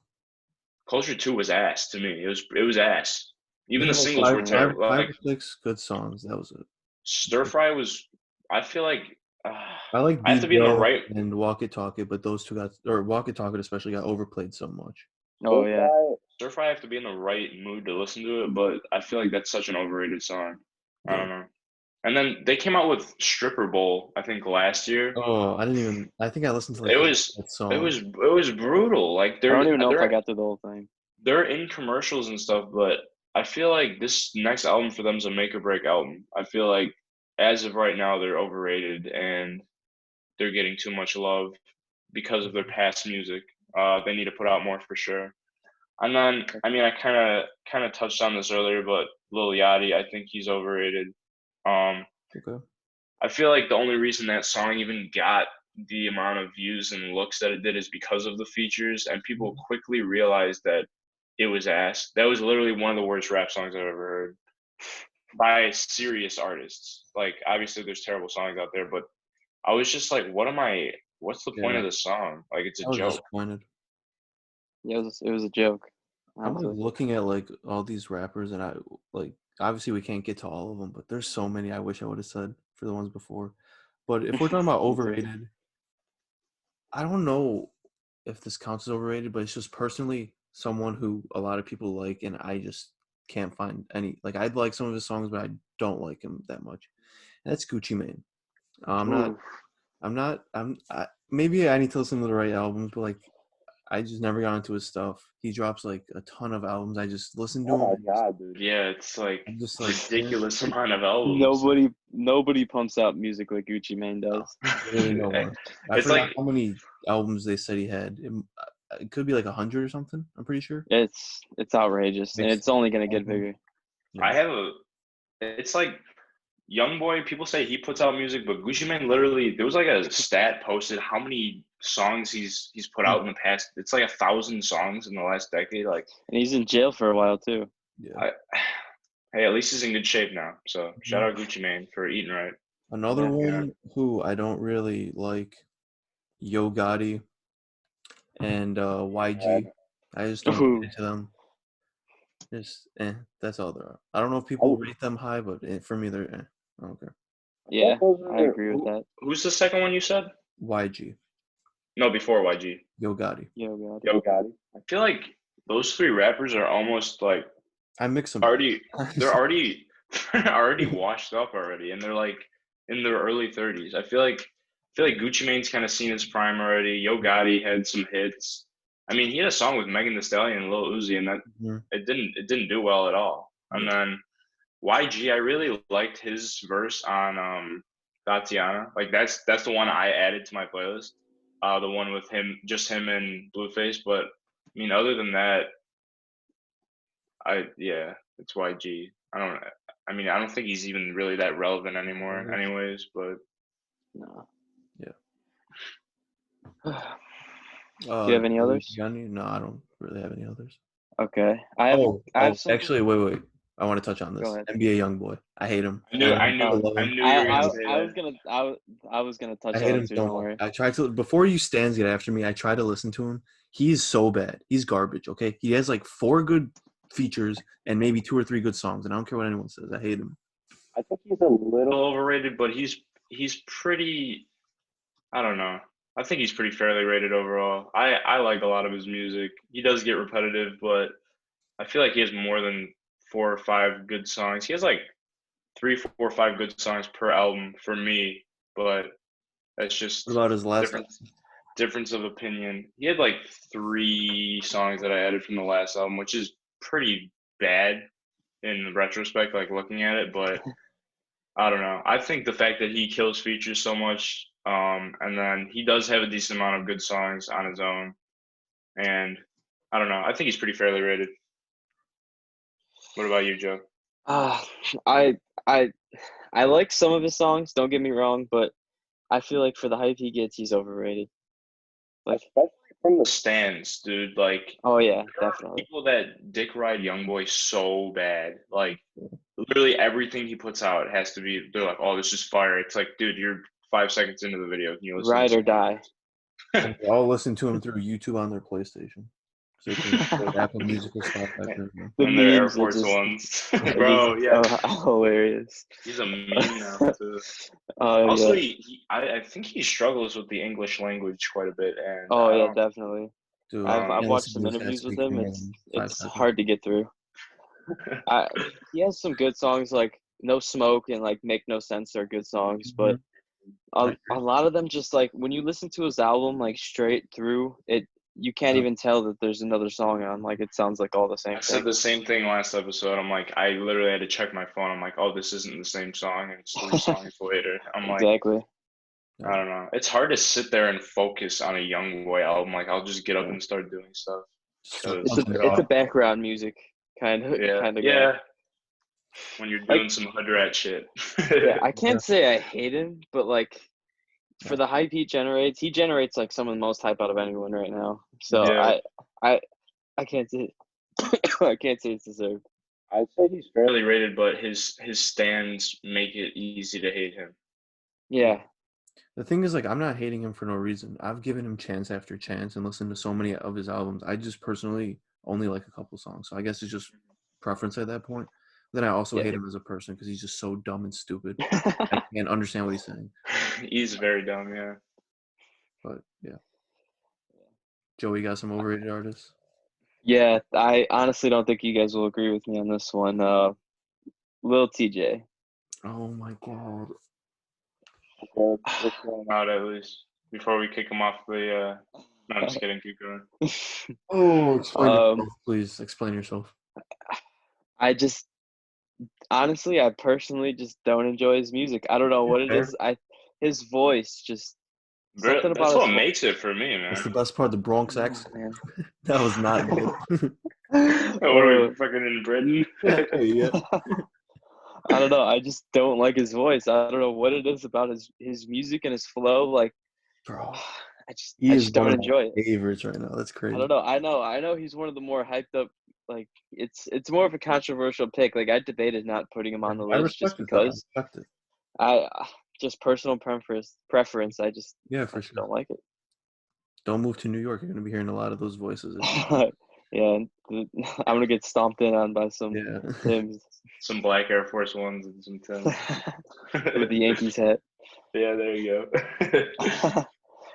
Culture 2 was ass to me. It was ass. Even the singles were terrible. Five Like or six good songs. That was it. Stir Fry was. I feel like I like I have to be in the right. and Walk It Talk It, but those two Walk It Talk It especially got overplayed so much. Oh yeah. Stir Fry, I have to be in the right mood to listen to it, but I feel like that's such an overrated song. I don't know. And then they came out with Stripper Bowl, I think last year. Oh, I think I listened to like that song. It was brutal. Like I don't even know if I got through the whole thing. They're in commercials and stuff, but I feel like this next album for them is a make or break album. I feel like as of right now they're overrated and they're getting too much love because of their past music. They need to put out more for sure. And then, I mean, I kind of touched on this earlier, but Lil Yachty, I think he's overrated. Okay. I feel like the only reason that song even got the amount of views and looks that it did is because of the features, and people quickly realized that it was ass. That was literally one of the worst rap songs I've ever heard by serious artists. Like, obviously, there's terrible songs out there, but I was just like, what's the point of this song? Like, it's a I was joke. disappointed. Yeah, it was a joke. I'm like looking at like all these rappers, and I like obviously we can't get to all of them, but there's so many I wish I would have said for the ones before. But if we're talking about overrated, I don't know if this counts as overrated, but it's just personally someone who a lot of people like, and I just can't find any. Like I'd like some of his songs, but I don't like him that much. And that's Gucci Mane. Maybe I need to listen to the right albums, but like I just never got into his stuff. He drops like a ton of albums. I just listen to him. Oh my god, dude. Yeah, it's like I'm just like ridiculous amount of albums. Nobody pumps out music like Gucci Mane does. Really no one. I It's forgot like how many albums they said he had. It could be like 100 or something. I'm pretty sure. It's outrageous, and it's only gonna get bigger. I have a. It's like YoungBoy, people say he puts out music, but Gucci Mane literally, there was like a stat posted how many songs he's put out in the past. It's like 1,000 songs in the last decade. Like, and he's in jail for a while too. Yeah. Hey, at least he's in good shape now. So shout out Gucci Mane for eating right. Another one who I don't really like, Yo Gotti and YG. I just don't get into them. Just that's all there are. I don't know if people rate them high, but for me, they're I don't care. Yeah, I agree with that. Who's the second one you said? YG. No, before YG. Yo Gotti. Yo Gotti. Yo Gotti. I feel like those three rappers are almost like I mix them. They're already washed up already, and they're like in their early 30s. I feel like Gucci Mane's kind of seen his prime already. Yo Gotti had some hits. I mean, he had a song with Megan Thee Stallion and Lil Uzi, and that it didn't do well at all. And then YG, I really liked his verse on Tatiana. Like that's the one I added to my playlist. The one with him and Blueface. But I mean, other than that, it's YG. I don't think he's even really that relevant anymore, anyways. But no. Yeah. Do you have any others? No, I don't really have any others. Okay, I have some. Actually, wait. I want to touch on this. Go ahead. NBA YoungBoy. I hate him. I knew you were gonna say that. I was gonna touch I hate on him too. so Don't much. worry. I tried to before you stands get after me. I try to listen to him. He's so bad. He's garbage. Okay, he has like 4 good features and maybe 2 or 3 good songs, and I don't care what anyone says. I hate him. I think he's a little overrated, but he's pretty. I don't know. I think he's pretty fairly rated overall. I like a lot of his music. He does get repetitive, but I feel like he has more than 4 or 5 good songs. He has like 3, 4, or 5 good songs per album for me, but that's just What about his last difference of opinion. He had like 3 songs that I added from the last album, which is pretty bad in retrospect, like looking at it, but I don't know. I think the fact that he kills features so much, and then he does have a decent amount of good songs on his own, and I don't know. I think he's pretty fairly rated. What about you, Joe? I like some of his songs. Don't get me wrong, but I feel like for the hype he gets, he's overrated. Like, especially from the stands, dude. Like, oh yeah, definitely. People that dick ride YoungBoy so bad, like literally everything he puts out has to be. They're like, oh, this is fire. It's like, dude, you're 5 seconds into the video. Can you listen? Ride or die. They all listen to him through YouTube on their PlayStation. So you can Apple Music or stuff like that. And their Air Force Ones. Bro, yeah. Hilarious. He's a meme now, too. Also, I think he struggles with the English language quite a bit. And, definitely. Dude, I've watched some interviews with him. It's hard to get through. He has some good songs like No Smoke and like Make No Sense are good songs, but a lot of them just like when you listen to his album like straight through it, you can't even tell that there's another song on. Like it sounds like all the same. I said the same thing last episode. I'm like, I literally had to check my phone. I'm like, oh, this isn't the same song, and it's 3 songs later. I'm like, exactly. I don't know. It's hard to sit there and focus on a YoungBoy album. Like I'll just get up and start doing stuff. It's a background music kind of yeah. When you're doing some hood rat shit. I can't say I hate him, but like for the hype he generates like some of the most hype out of anyone right now. So I can't say I can't say it's deserved. I'd say he's fairly rated, but his stands make it easy to hate him. Yeah. The thing is, like, I'm not hating him for no reason. I've given him chance after chance and listened to so many of his albums. I just personally only like a couple songs. So I guess it's just preference at that point. Then I also hate him as a person because he's just so dumb and stupid. I can't understand what he's saying. He's very dumb, yeah. But, yeah. Joey, got some overrated artists? Yeah, I honestly don't think you guys will agree with me on this one. Lil Tj. Oh, my God. Out at least before we kick him off the no, I'm just kidding, keep going. Explain yourself, please. Explain yourself. I personally just don't enjoy his music. I don't know what it is. His voice just something about that's what makes it for me, man. That's the best part, the Bronx accent. Man. That was not good. What are we fucking in Britain? Yeah. I don't know. I just don't like his voice. I don't know what it is about his music and his flow. Like, Bro, I just he I is just one don't of my enjoy it. favorites right now. That's I crazy. don't know. I know he's one of the more hyped up. Like, it's more of a controversial pick. Like, I debated not putting him on the I list just respect it though. I because respect it. I just personal preference. I just Yeah, for I just sure. don't like Don't move to New York. You're gonna be hearing a lot of those voices. it. Yeah, I'm gonna get stomped in on by some Yeah. Tims Some black Air Force Ones and some Timbs. with the Yankees hat. Yeah, there you go.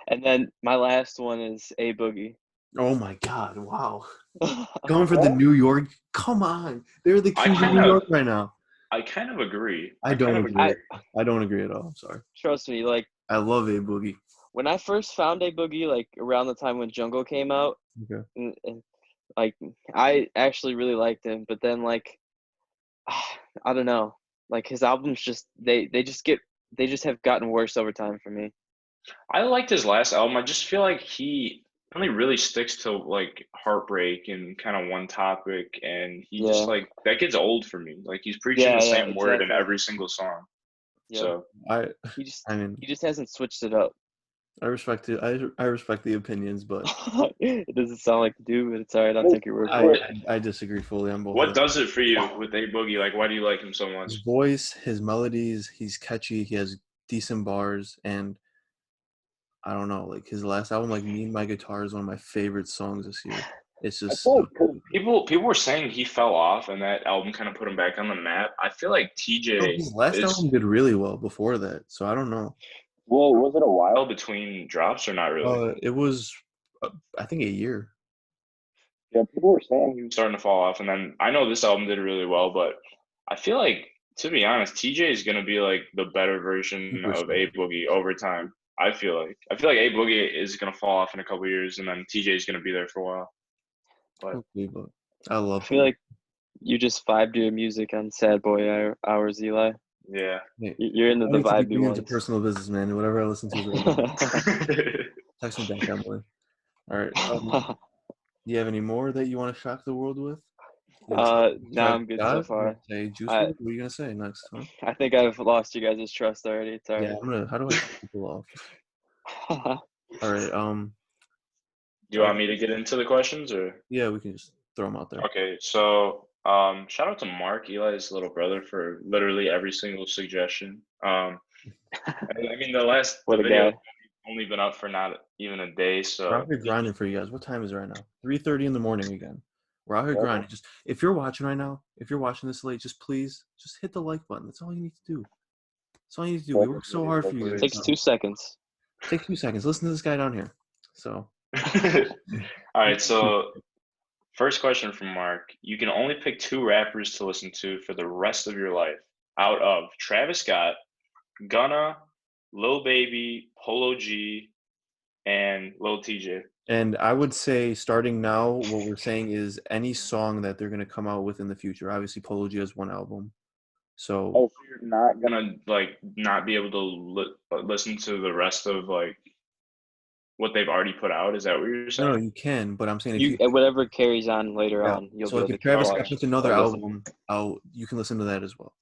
And then my last one is A Boogie. Oh my God! Wow. Going for the New York. Come on, they're the I kings of kind New of, York right now. I kind of agree. I don't agree. I I don't agree at all. I'm sorry. trust me. Like, I love A Boogie. when I first found A Boogie, like around the time when Jungle came out, Okay. and like I actually really liked him. But then like I don't know, like his albums just they just have gotten worse over time for me. I liked his last album. I just feel like he only really sticks to like heartbreak and kind of one topic, and he just Yeah, like that gets old for me. Like he's preaching the yeah, same word in exactly. every single song. Yep. So I He just I mean he just hasn't switched it up. I respect it. I respect the opinions, but It doesn't sound like you do, but it's all right. I'll What is take your word I for it. I disagree fully on both of what them. does it for you with A Boogie? Like, why do you like him so His much? voice, his melodies, he's catchy. He has decent bars, and I don't know, like his last album, like Me and My Guitar, is one of my favorite songs this year. It's I just feel so like 'cause good. People were saying he fell off, and that album kind of put him back on the map. I feel like No, TJ his last is album did really well before that, so I don't know. well, was it a while? between drops or not really. It was, I think, a year. Yeah, people were saying he was. Starting to fall off, and then I know this album did really well, but I feel like, to be honest, TJ is gonna be like the better version of A Superstar. Boogie over time. I feel like A Boogie is gonna fall off in a couple years, and then TJ is gonna be there for a while. But Hopefully, but I I love feel him. like you just vibe to your music on Sad Boy Hours, Eli. yeah. Hey, You're into I the need to be vibey getting into ones. personal business, man. Whatever I listen to is irrelevant. Text me back, Emily. All right. Do you have any more that you want to shock the world with? You gonna say No, Travis I'm good so Scott? You gonna far. say Juice I WRLD? What are you gonna say next, huh? I think I've lost you guys' trust already. It's all Yeah, I'm gonna. How do I cut people off? right. All right. Do you want me to get into the questions or? Yeah, we can just throw them out there. Okay, so shout out to Mark, Eli's little brother, for literally every single suggestion. I mean, the What a video guy. only been up for not even a day, We're out so here grinding for you guys. What time is it right now? 3:30 in the morning again. We're out here Yeah. grinding. Just if you're watching right now, if you're watching this late, just please just hit the like button. That's all you need to do. That's all you need to do. We work so hard for you guys. Takes So 2 seconds. take 2 seconds. Listen to this guy down here. So All right, so first question from Mark. You can only pick two rappers to listen to for the rest of your life out of Travis Scott, Gunna, Lil Baby, Polo G, and Lil Tj. and I would say starting now, what we're saying is any song that they're gonna come out with in the future. Obviously, Polo G has one album. So Oh, so you're not gonna like not be able to listen to the rest of like what they've already put out? Is that what you're no, saying? you can, but I'm saying if You you whatever carries on later yeah. on, you'll So be like able if to keep Travis Scott watching puts another or listening. album out, you can listen to that as well.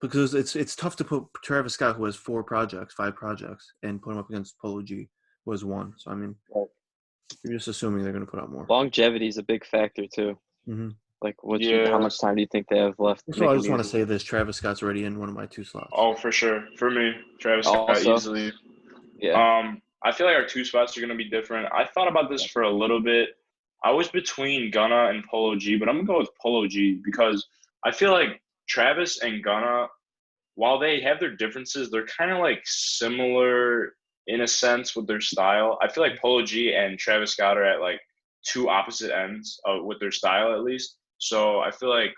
Because it's tough to put Travis Scott, who has 4 projects, 5 projects, and put him up against Polo G, who has 1. So I mean, Right. you're just assuming they're gonna put out more. Longevity is a big factor too. Mm-hmm. Like how Yeah. much time do you think they have left So I making just want to music? say this: Travis Scott's already in one of my 2 slots. Oh, for sure. For me, Travis Scott Also, easily. yeah. I feel like our 2 spots are gonna be different. I thought about this for a little bit. I was between Gunna and Polo G, but I'm gonna go with Polo G because I feel like Travis and Gunna, while they have their differences, they're kind of like similar in a sense with their style. I feel like Polo G and Travis Scott are at like two opposite ends with their style, at least. So I feel like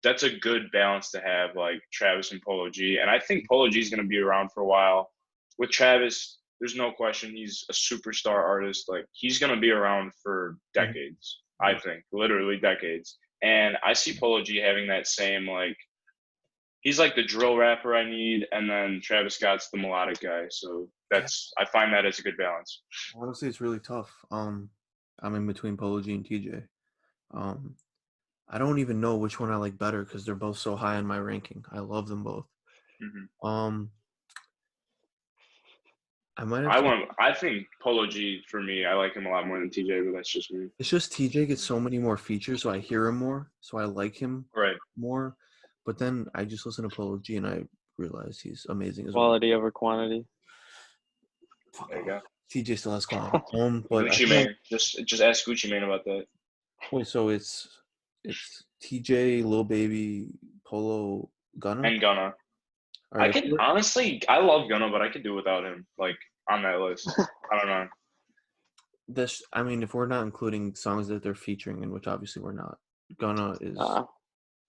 that's a good balance to have, like Travis and Polo G. And I think Polo G is going to be around for a while. With Travis, there's no question he's a superstar artist. Like he's going to be around for decades. I think literally decades. And I see Polo G having that same like he's like the drill rapper I need, and then Travis Scott's the melodic guy. So I find that as a good balance. Honestly, it's really tough. I'm in between Polo G and TJ. Um, I don't even know which one I like better because they're both so high on my ranking. I love them both. Mm-hmm. I might have to. I think Polo G for me. I like him a lot more than TJ, but that's just me. It's just TJ gets so many more features, so I hear him more, so I like him Right. more. But then I just listen to Polo G and I realize he's amazing as Quality over quantity. well. There you go. TJ still has quality. But Gucci Mane. Just ask Gucci Mane about that. wait, so it's TJ, Lil Baby, Polo, Gunna. And Gunna. All right, I could honestly, I love Gunna, but I could do without him. Like on that list, I don't know. this. I mean, if we're not including songs that they're featuring in, which obviously we're not, Gunna is.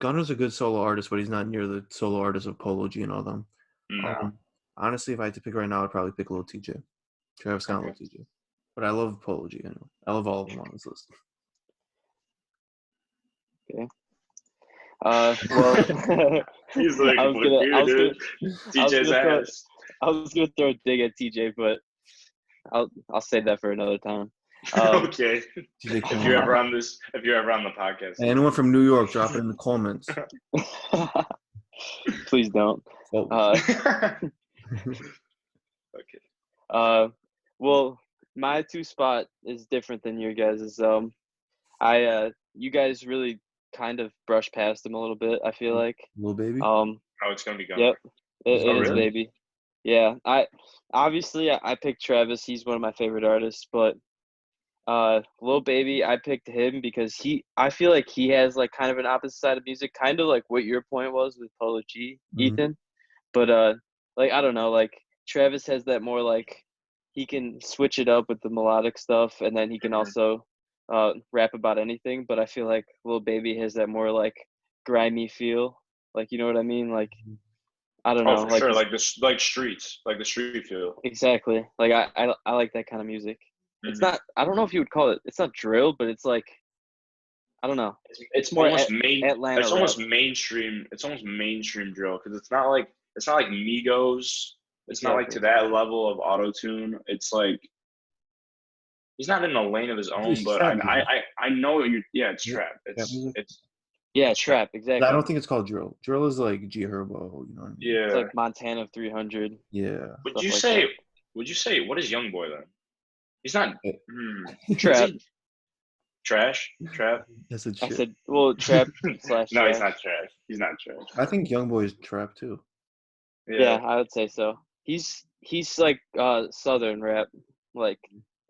Gunna's a good solo artist, but he's not near the solo artist of Polo G and all them. No. Honestly, if I had to pick right now, I'd probably pick Lil Tj, Travis Scott, Lil Tj. But I love Polo G anyway. I love all of them on this list. Okay. Well, He's like, TJ's ass. I was gonna throw a dig at TJ, but I'll save that for another time. Okay. TJ, if you're ever on the podcast, hey, anyone from New York, drop it in the comments. Please don't. Oh. Okay. Well, my 2 spot is different than your guys's. You guys really kind of brushed past him a little bit. I feel like. Lil Baby. Oh, it's gonna be Gunna. Yep. It is really? Baby. Yeah. I picked Travis. He's one of my favorite artists, but Lil Baby, I picked him because I feel like he has like kind of an opposite side of music, kind of like what your point was with Polo G, Ethan. But like I don't know, like Travis has that more like he can switch it up with the melodic stuff, and then he can also rap about anything. But I feel like Lil Baby has that more like grimy feel, like you know what I mean, like. I don't know. Oh, for sure. Like the streets, like the street feel. Exactly. Like I like that kind of music. It's not. I don't know if you would call it. It's not drill, but it's like. I don't know. It's more almost Atlanta. It's rap. almost mainstream. It's almost mainstream drill because it's not like Migos. It's not like to that level of auto tune. It's like he's not in a lane of his own. But I know what you're. Yeah, it's trap. It's trap, exactly. I don't think it's called drill. Drill is like G Herbo, you know what I mean? Yeah. It's like Montana 300. Yeah. Would you say what is Youngboy then? He's not trap. Trash? Trap? That's a I said trap / No, trash. he's not trash. He's not trash. I think Youngboy is trap too. Yeah, I would say so. He's like southern rap, like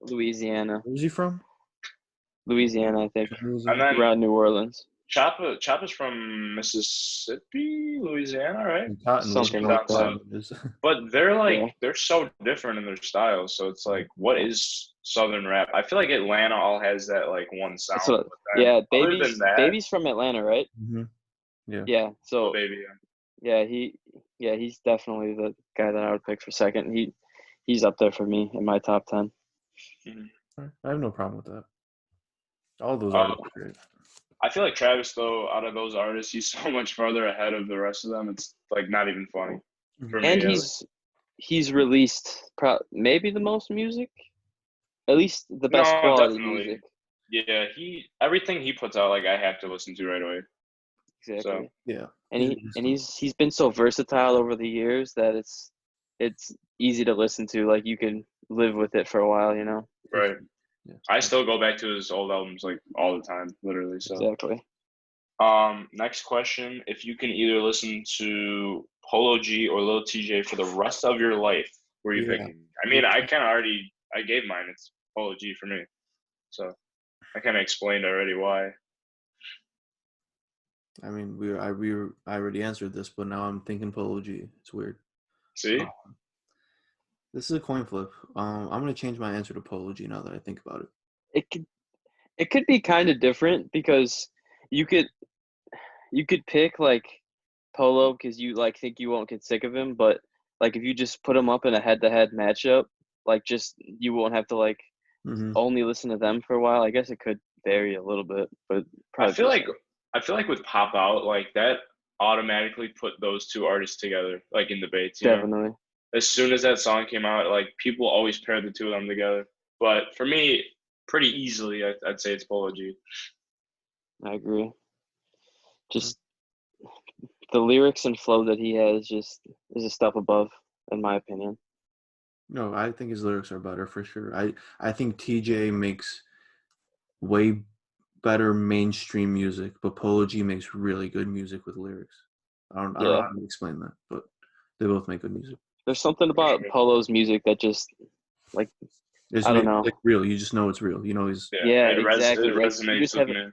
Louisiana. Where's he from? Louisiana, I think. And then around New Orleans. Choppa's from Mississippi, Louisiana, right? Something like that. But they're so different in their styles. So it's like, what is Southern rap? I feel like Atlanta all has that like one sound. Baby's from Atlanta, right? Mm-hmm. Yeah. Yeah. So Baby. Yeah, he's definitely the guy that I would pick for second. He's up there for me in my top 10. Mm-hmm. I have no problem with that. All those artists are great. I feel like Travis, though, out of those artists, he's so much further ahead of the rest of them. It's like not even funny. And he's released maybe the most music, at least the best quality music. Yeah, everything he puts out, like I have to listen to right away. Exactly. So, yeah. And he's been so versatile over the years that it's easy to listen to. Like you can live with it for a while, you know. Right. Yeah. I still go back to his old albums like all the time, literally. So exactly. Next question: if you can either listen to Polo G or Lil Tj for the rest of your life, who are you picking? I mean, I gave mine. It's Polo G for me. So I kind of explained already why. I mean, I already answered this, but now I'm thinking Polo G. It's weird. See. This is a coin flip. I'm gonna change my answer to Polo G now that I think about it. It could be kind of different because you could pick like Polo because you like think you won't get sick of him, but like if you just put him up in a head-to-head matchup, like just you won't have to like only listen to them for a while. I guess it could vary a little bit, but I feel like with Pop Out, like that automatically put those two artists together, like in debates. Definitely. Know? As soon as that song came out, like people always pair the two of them together. But for me, pretty easily, I'd say it's Polo G. I agree. just the lyrics and flow that he has just is a step above, in my opinion. No, I think his lyrics are better for sure. I think TJ makes way better mainstream music, but Polo G makes really good music with lyrics. I don't know how to explain that, but they both make good music. There's something about Polo's music that just like It's I don't know. like real. You just know it's real. You know he's Exactly. It Like resonates with me.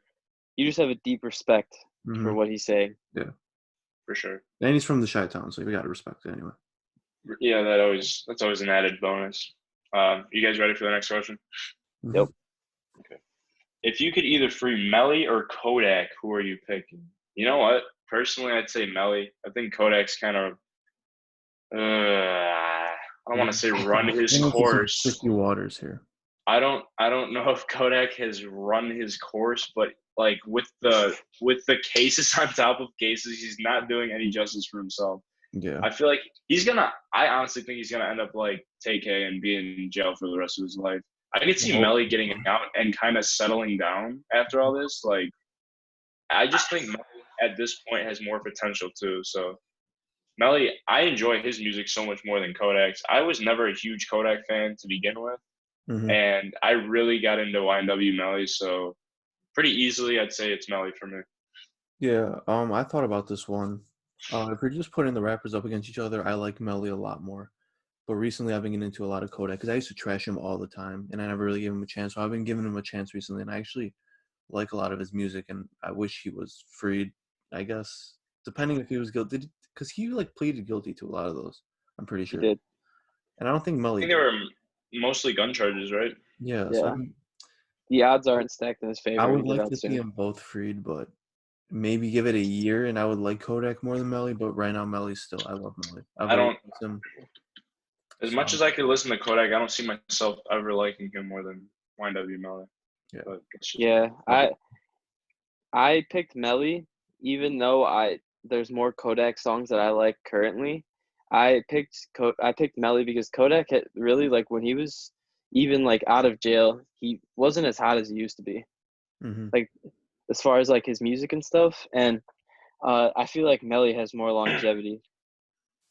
you just have a deep respect for what he's saying. Yeah, for sure. And he's from the Chi-Town, so we got to respect it anyway. Yeah, that's always an added bonus. You guys ready for the next question? Yep. Okay. If you could either free Melly or Kodak, who are you picking? You know what? Personally, I'd say Melly. I think Kodak's kind of I don't want to say run his course. Tricky waters here. I don't know if Kodak has run his course, but like with the cases on top of cases, he's not doing any justice for himself. Yeah. I feel like I honestly think he's gonna end up like TK and be in jail for the rest of his life. I could see Melly getting out and kind of settling down after all this. Like, I just think Melly at this point has more potential too. So Melly, I enjoy his music so much more than Kodak's. I was never a huge Kodak fan to begin with. And I really got into YNW Melly, so pretty easily I'd say it's Melly for me. Yeah, I thought about this one. If we're just putting the rappers up against each other, I like Melly a lot more. But recently I've been getting into a lot of Kodak because I used to trash him all the time, and I never really gave him a chance. So I've been giving him a chance recently, and I actually like a lot of his music, and I wish he was freed, I guess, depending if he was guilty. Because he, like, pleaded guilty to a lot of those, I'm pretty sure. He did. And I don't think Melly I think they were mostly gun charges, right? Yeah. Yeah. So The odds aren't stacked in his favor. I would like to see them both freed, but maybe give it a year, and I would like Kodak more than Melly. But right now, Melly's still. I love Melly. I don't. Him, as much as I could listen to Kodak, I don't see myself ever liking him more than YNW Melly. Yeah. But I picked Melly, even though there's more Kodak songs that I like currently. I picked Melly because Kodak had really, like, when he was even like out of jail, he wasn't as hot as he used to be. Like, as far as like his music and stuff, and I feel like Melly has more longevity.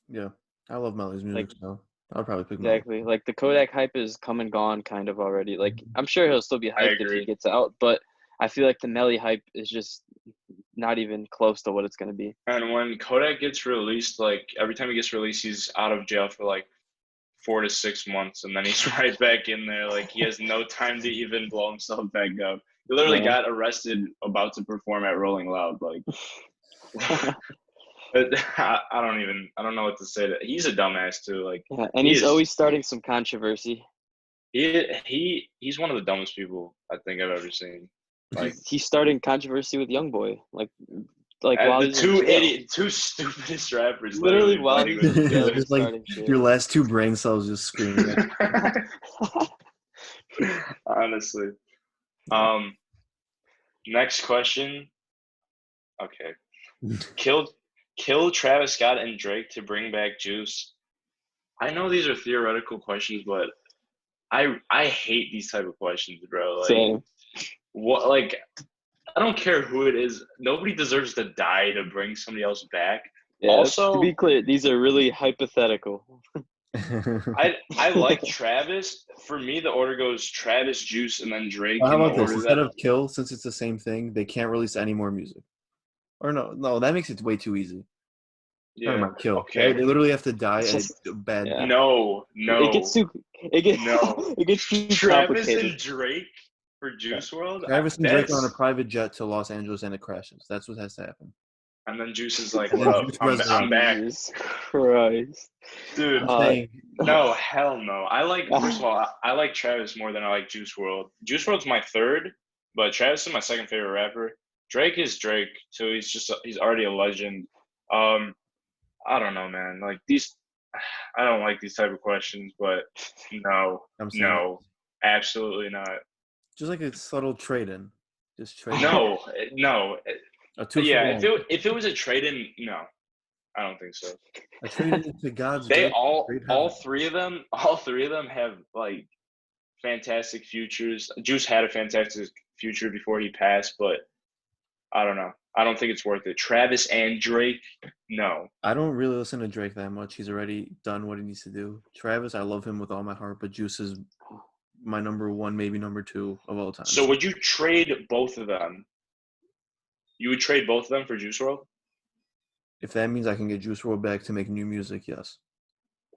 Yeah, I love Melly's music, so I'll probably pick exactly. Melly. Like, the Kodak hype is come and gone kind of already. Like, I'm sure he'll still be hyped if he gets out, but I feel like the Melly hype is just not even close to what it's going to be. And when Kodak gets released, like, every time he gets released, he's out of jail for like 4 to 6 months, and then he's right back in there. Like, he has no time to even blow himself back up. He literally got arrested about to perform at Rolling Loud. Like, I don't know what to say. He's a dumbass too. Like, and he's always starting some controversy. He's one of the dumbest people I think I've ever seen. Like, he's starting controversy with Youngboy. Like while the two stupidest rappers literally while he's in jail, just like your last two brain cells just screaming. Honestly. Next question. Okay. Kill Travis Scott and Drake to bring back Juice. I know these are theoretical questions, but I hate these type of questions, bro. Like, same. What, like, I don't care who it is. Nobody deserves to die to bring somebody else back. Yeah, also, to be clear, these are really hypothetical. I like Travis. For me, the order goes Travis, Juice, and then Drake. How about this? Instead of Kill, since it's the same thing, they can't release any more music. Or no, that makes it way too easy. Yeah, Kill. Okay. They literally have to die at a bad. Yeah. No. It gets too Travis complicated. and Drake for Juice WRLD. Travis and Drake are on a private jet to Los Angeles and it crashes. That's what has to happen. And then Juice is like, I'm back. Jesus Christ. Dude, no, hell no. First of all, I like Travis more than I like Juice WRLD. Juice WRLD's my third, but Travis is my second favorite rapper. Drake is Drake, too. He's already a legend. I don't know, man. Like, I don't like these type of questions, but no, absolutely not. Just like a subtle trade-in. Just trade. No. Yeah, if it was a trade-in, no, I don't think so. A trade-in to God's. They all three of them have like fantastic futures. Juice had a fantastic future before he passed, but I don't know. I don't think it's worth it. Travis and Drake, no. I don't really listen to Drake that much. He's already done what he needs to do. Travis, I love him with all my heart, but Juice is my number one, maybe number two of all time. So would you trade both of them? You would trade both of them for Juice WRLD? If that means I can get Juice WRLD back to make new music, yes.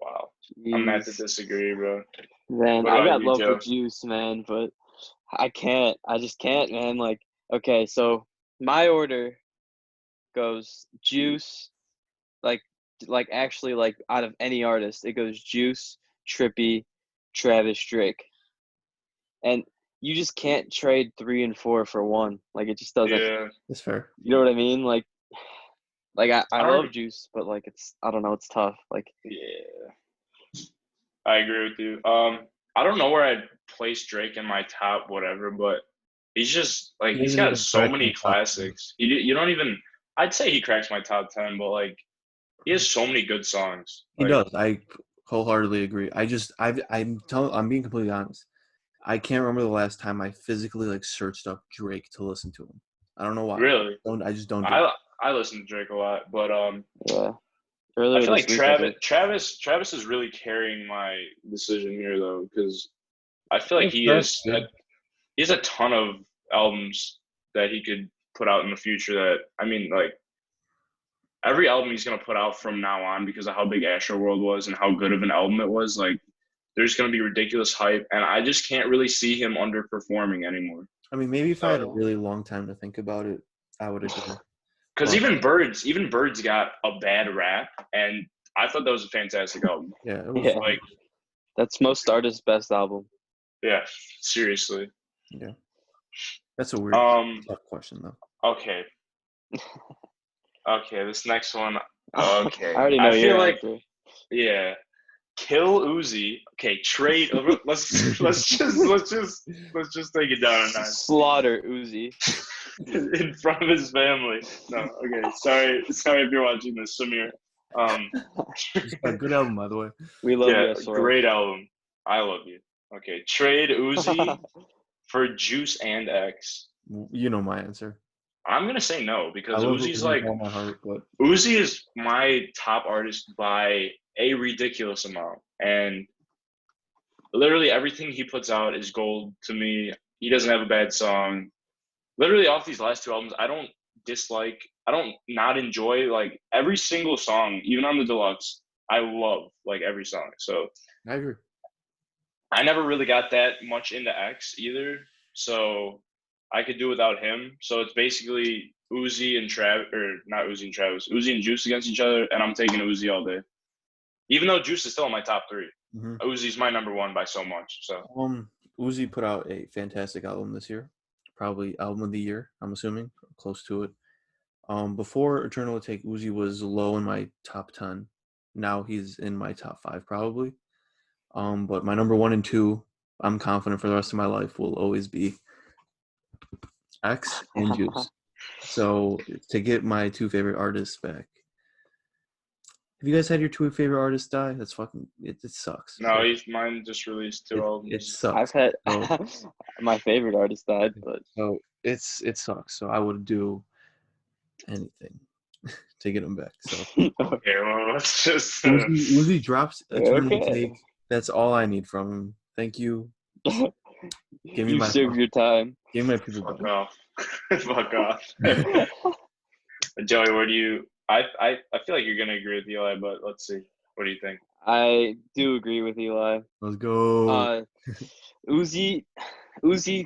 Wow. I'm gonna have to disagree, bro. Man, What I about got you, love Joe? for Juice, man, but I can't. I just can't, man. Like, okay, so my order goes Juice, like actually like out of any artist, it goes Juice, Trippy, Travis, Drake. And you just can't trade 3 and 4 for 1. Like it just doesn't. Yeah. That's fair. You know what I mean? Like I I love don't- Juice, but like I don't know, it's tough. Like Yeah. I agree with you. I don't know where I'd place Drake in my top whatever, but he's just like He he's doesn't got even so crack many my top 10. classics. You don't even. I'd say he cracks my top 10, but like he has so many good songs. He Like, does. I wholeheartily agree. I'm being completely honest. I can't remember the last time I physically like searched up Drake to listen to him. I don't know why. Really, I just don't do it. I listen to Drake a lot, but yeah. I Earlier feel this like week, I think. Travis is really carrying my decision here though, because I feel like That's good. he has a ton of albums that he could put out in the future. That I mean, like every album he's gonna put out from now on, because of how big Astroworld was and how good of an album it was, like there's gonna be ridiculous hype, and I just can't really see him underperforming anymore. I mean, maybe if I had a So- really long time to think about it, I would agree. Because But- even Birds got a bad rap, and I thought that was a fantastic album. Yeah, it was Yeah. fun. Like, That's most artists' best album. yeah, seriously. Yeah. That's a weird tough question though. Okay. Okay, this next one. Okay. I already know I feel your like, answer. yeah. Kill Uzi. Okay, trade. Let's just take it down a notch. Slaughter Uzi. In front of his family. No, okay. Sorry if you're watching this, Samir. A good album, by the way. We love Yeah, you, Soros. great album. I love you. Okay, trade Uzi for Juice and X. You know my answer. I'm gonna say no, I because love Uzi's Uzi like with all my heart, but Uzi is my top artist by a ridiculous amount, and literally everything he puts out is gold to me. He doesn't have a bad song. Literally off these last 2 albums, I don't not enjoy like every single song, even on the deluxe. I love like every song. So I agree. I never really got that much into X either, so I could do without him. So it's basically Uzi and Travis, or not Uzi and Travis, Uzi and Juice against each other, and I'm taking Uzi all day. Even though Juice is still in my top 3, Mhm. Uzi's my number 1 by so much. So Uzi put out a fantastic album this year, probably album of the year. I'm assuming close to it. Before Eternal Take, Uzi was low in my top 10. Now he's in my top 5 probably. But my number 1 and 2, I'm confident for the rest of my life, will always be X and Juice. So to get my 2 favorite artists back. Have you guys had your 2 favorite artists die? That's fucking it sucks. no, mine just released 2 albums. It sucks. I've had my favorite artist died, but So it sucks. So I would do anything to get him back. So Okay, well, let's just. Uzi drops Eternal Okay. Take. That's all I need from him. Thank you. Give me you my served your time. give me my people Fuck back. off. Fuck off. Joey, where do you? I feel like you're gonna agree with Eli, but let's see. What do you think? I do agree with Eli. Let's go. Uzi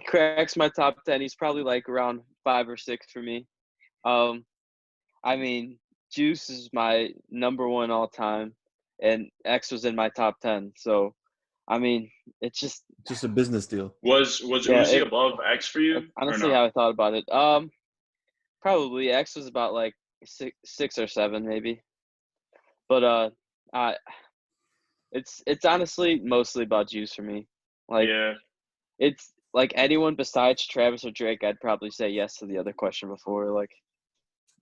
cracks my top 10. He's probably like around 5 or 6 for me. I mean, Juice is my number 1 all time, and X was in my top 10. So, I mean, it's just a business deal. Was Yeah, Uzi above X for you? that's honestly or no? how I thought about it. Probably X was about like 6 or 7 maybe, but it's honestly mostly about Juice for me. Like Yeah. it's like anyone besides Travis or Drake, I'd probably say yes to the other question before. Like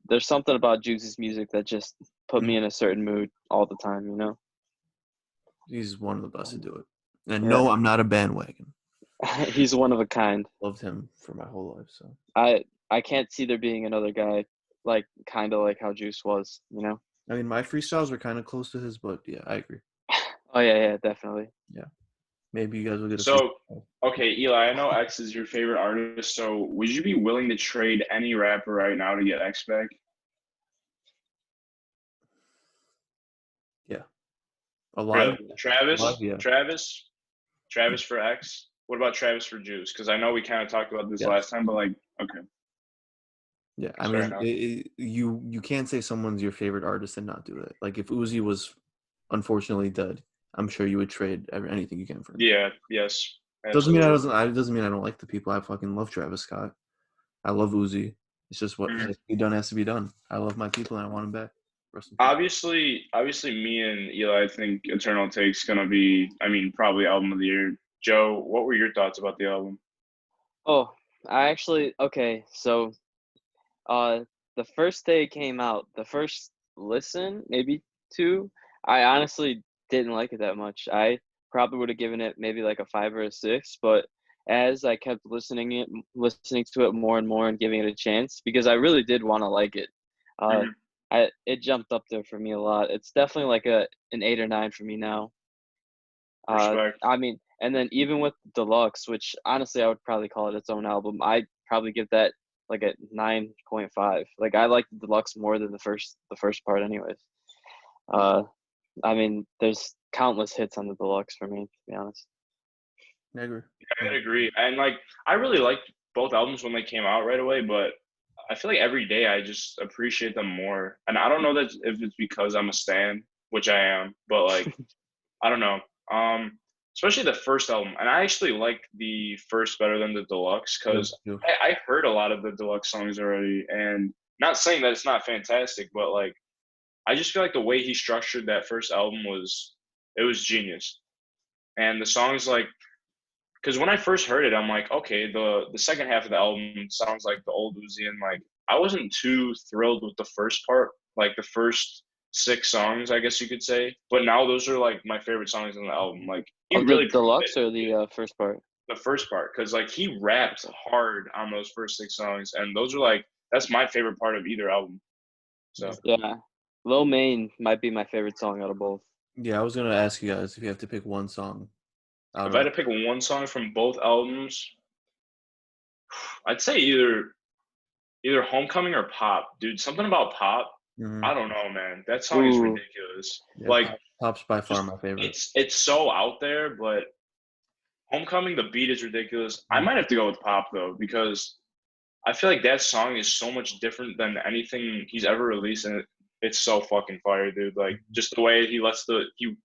there's something about Juice's music that just put me in a certain mood all the time, you know? He's one of the best to do it. And Yeah. no, I'm not a bandwagon. He's one of a kind. Loved him for my whole life. So I I can't see there being another guy like kind of like how Juice was, you know? I mean, my freestyles were kind of close to his, but yeah, I agree. Oh yeah, definitely. Yeah, maybe you guys will get a So, freestyle. okay, Eli, I know X is your favorite artist. So, would you be willing to trade any rapper right now to get X back? Yeah, alive. Really? Travis? Alive, yeah. Travis for X? What about Travis for Juice? Because I know we kind of talked about this Yes. last time, but like, okay. Yeah, I Fair mean, enough. you can't say someone's your favorite artist and not do it. Like if Uzi was unfortunately dead, I'm sure you would trade anything you can for him. Yeah, yes. Doesn't mean Absolutely. doesn't mean I don't like the people. I fucking love Travis Scott. I love Uzi. It's just what has to be done has to be done. I love my people and I want them back. Rest in peace. Obviously, me and Eli, I think Eternal Take's gonna be, I mean, probably album of the year. Joe, what were your thoughts about the album? Oh, I actually okay. So, the first day it came out, the first listen, maybe two, I honestly didn't like it that much. I probably would have given it maybe like a 5 or a 6, but as I kept listening to it more and more and giving it a chance, because I really did want to like it, uh, Mhm. it jumped up there for me a lot. It's definitely like an 8 or 9 for me now. Respect. I mean, and then even with Deluxe, which honestly I would probably call it its own album, I'd probably give that like a 9.5. Like I like the Deluxe more than the first part, anyways. Uh, I mean, there's countless hits on the Deluxe for me, to be honest. I agree. I agree. And like, I really liked both albums when they came out right away, but I feel like every day I just appreciate them more. And I don't know that if it's because I'm a stan, which I am, but like, I don't know. Especially the first album, and I actually like the first better than the deluxe because Yeah. I heard a lot of the deluxe songs already, and not saying that it's not fantastic, but like I just feel like the way he structured that first album was genius, and the songs like because when I first heard it, I'm like, okay, the second half of the album sounds like the old Uzi, and like I wasn't too thrilled with the first part, like the first 6 songs, I guess you could say. But now those are like my favorite songs on the album. Like he Oh, the really proved Deluxe it. or the first part? The first part, because like he rapped hard on those first 6 songs, and those are like that's my favorite part of either album. So Yeah, Lil Main might be my favorite song out of both. Yeah, I was gonna ask you guys if you have to pick one song out if I of had to pick one song from both albums, I'd say either Homecoming or Pop, dude. Something about Pop. Mhm. I don't know, man. That song is Ooh, ridiculous. Yeah, Like, Pop's by far just my favorite. it's so out there, but Homecoming, the beat is ridiculous. I Mhm. might have to go with Pop though because I feel like that song is so much different than anything he's ever released, and it's so fucking fire, dude. Like just the way he lets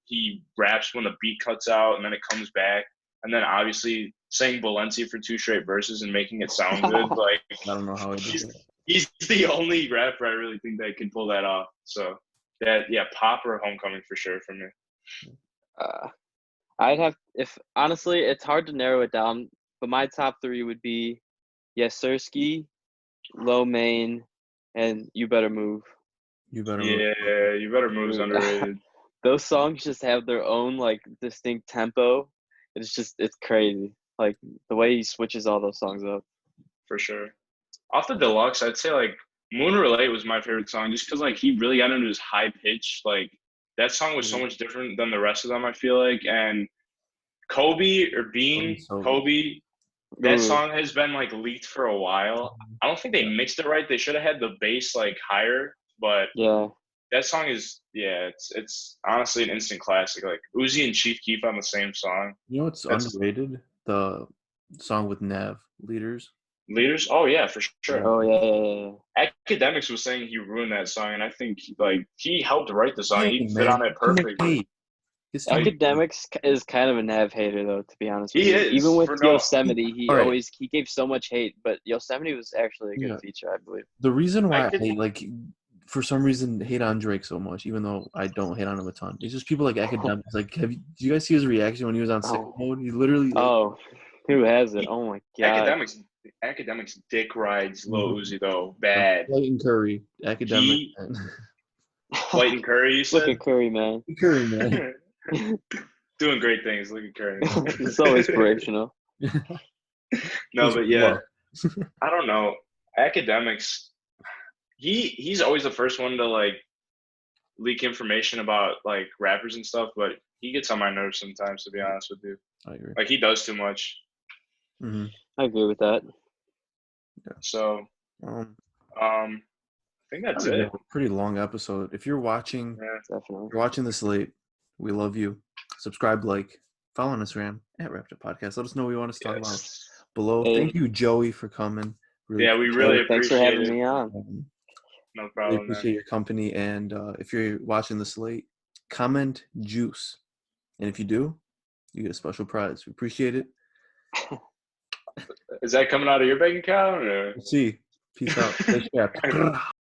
he raps when the beat cuts out and then it comes back, and then obviously saying Valencia for 2 straight verses and making it sound good. Like I don't know how he did he's it. he's the only rapper I really think that can pull that off. So Pop or Homecoming for sure for me. uh, I'd have if honestly, it's hard to narrow it down, but my top 3 would be Yesurski, Low Main, and You Better Move. You better move. Yeah, You Better Move's Dude, underrated those songs just have their own like distinct tempo. It's crazy. Like the way he switches all those songs up. for sure. Off the deluxe, I'd say like Moon Relate was my favorite song just because like he really got into his high pitch. Like that song was so much different than the rest of them, I feel like. And Kobe or Bean, So Kobe, that Ooh, song has been like leaked for a while. I don't think they mixed it right. They should have had the bass like higher, but yeah. that song is it's honestly an instant classic. Like Uzi and Chief Keef on the same song. you know what's That's underrated? The song with Nav, Leaders. leaders. Oh yeah, for Yeah. sure. Oh yeah. Academics was saying he ruined that song, and I think like he helped write the song. Dang, He fit man. on it Too much perfectly. hate. It's too much hate. Academics is kind of a Nav hater though, to be honest with He you. Even is with for no. Yosemite, he All right. he gave so much hate, but Yosemite was actually a good Yeah. feature, I believe. The reason why I could- hate, like, for some reason, hate on Drake so much, even though I don't hate on him a ton. It's just people like academics. Like, do you guys see his reaction when he was on sicko mode? He literally, like, Oh, who has it? Oh my god. Academics dick rides Lil Mhm. Uzi though bad. Clayton Curry, academic. He Clayton Curry, you Look said. at Curry, man. Curry, man. Doing great things. Look at Curry. It's so inspirational. No, but yeah, Well, I don't know. academics, he's always the first one to like leak information about like rappers and stuff, but he gets on my nerves sometimes, to be honest with you. I agree. Like he does too much. Mm-hmm. I agree with that. So I think that's That was it. a pretty long episode. If you're watching, Yeah. Definitely. if you're watching this late, we love you. Subscribe, like, follow on Instagram @RaptorPodcast. Let us know what you want us to talk about Yes. below. Hey. Thank you, Joey, for coming. Yeah, we appreciate really it. Thanks for appreciate having it. me on. No Really problem, man. appreciate your company. And if you're watching this late, comment juice. And if you do, you get a special prize. We appreciate it. Is that coming out of your bank account or? We'll see. Peace out. Stay strapped.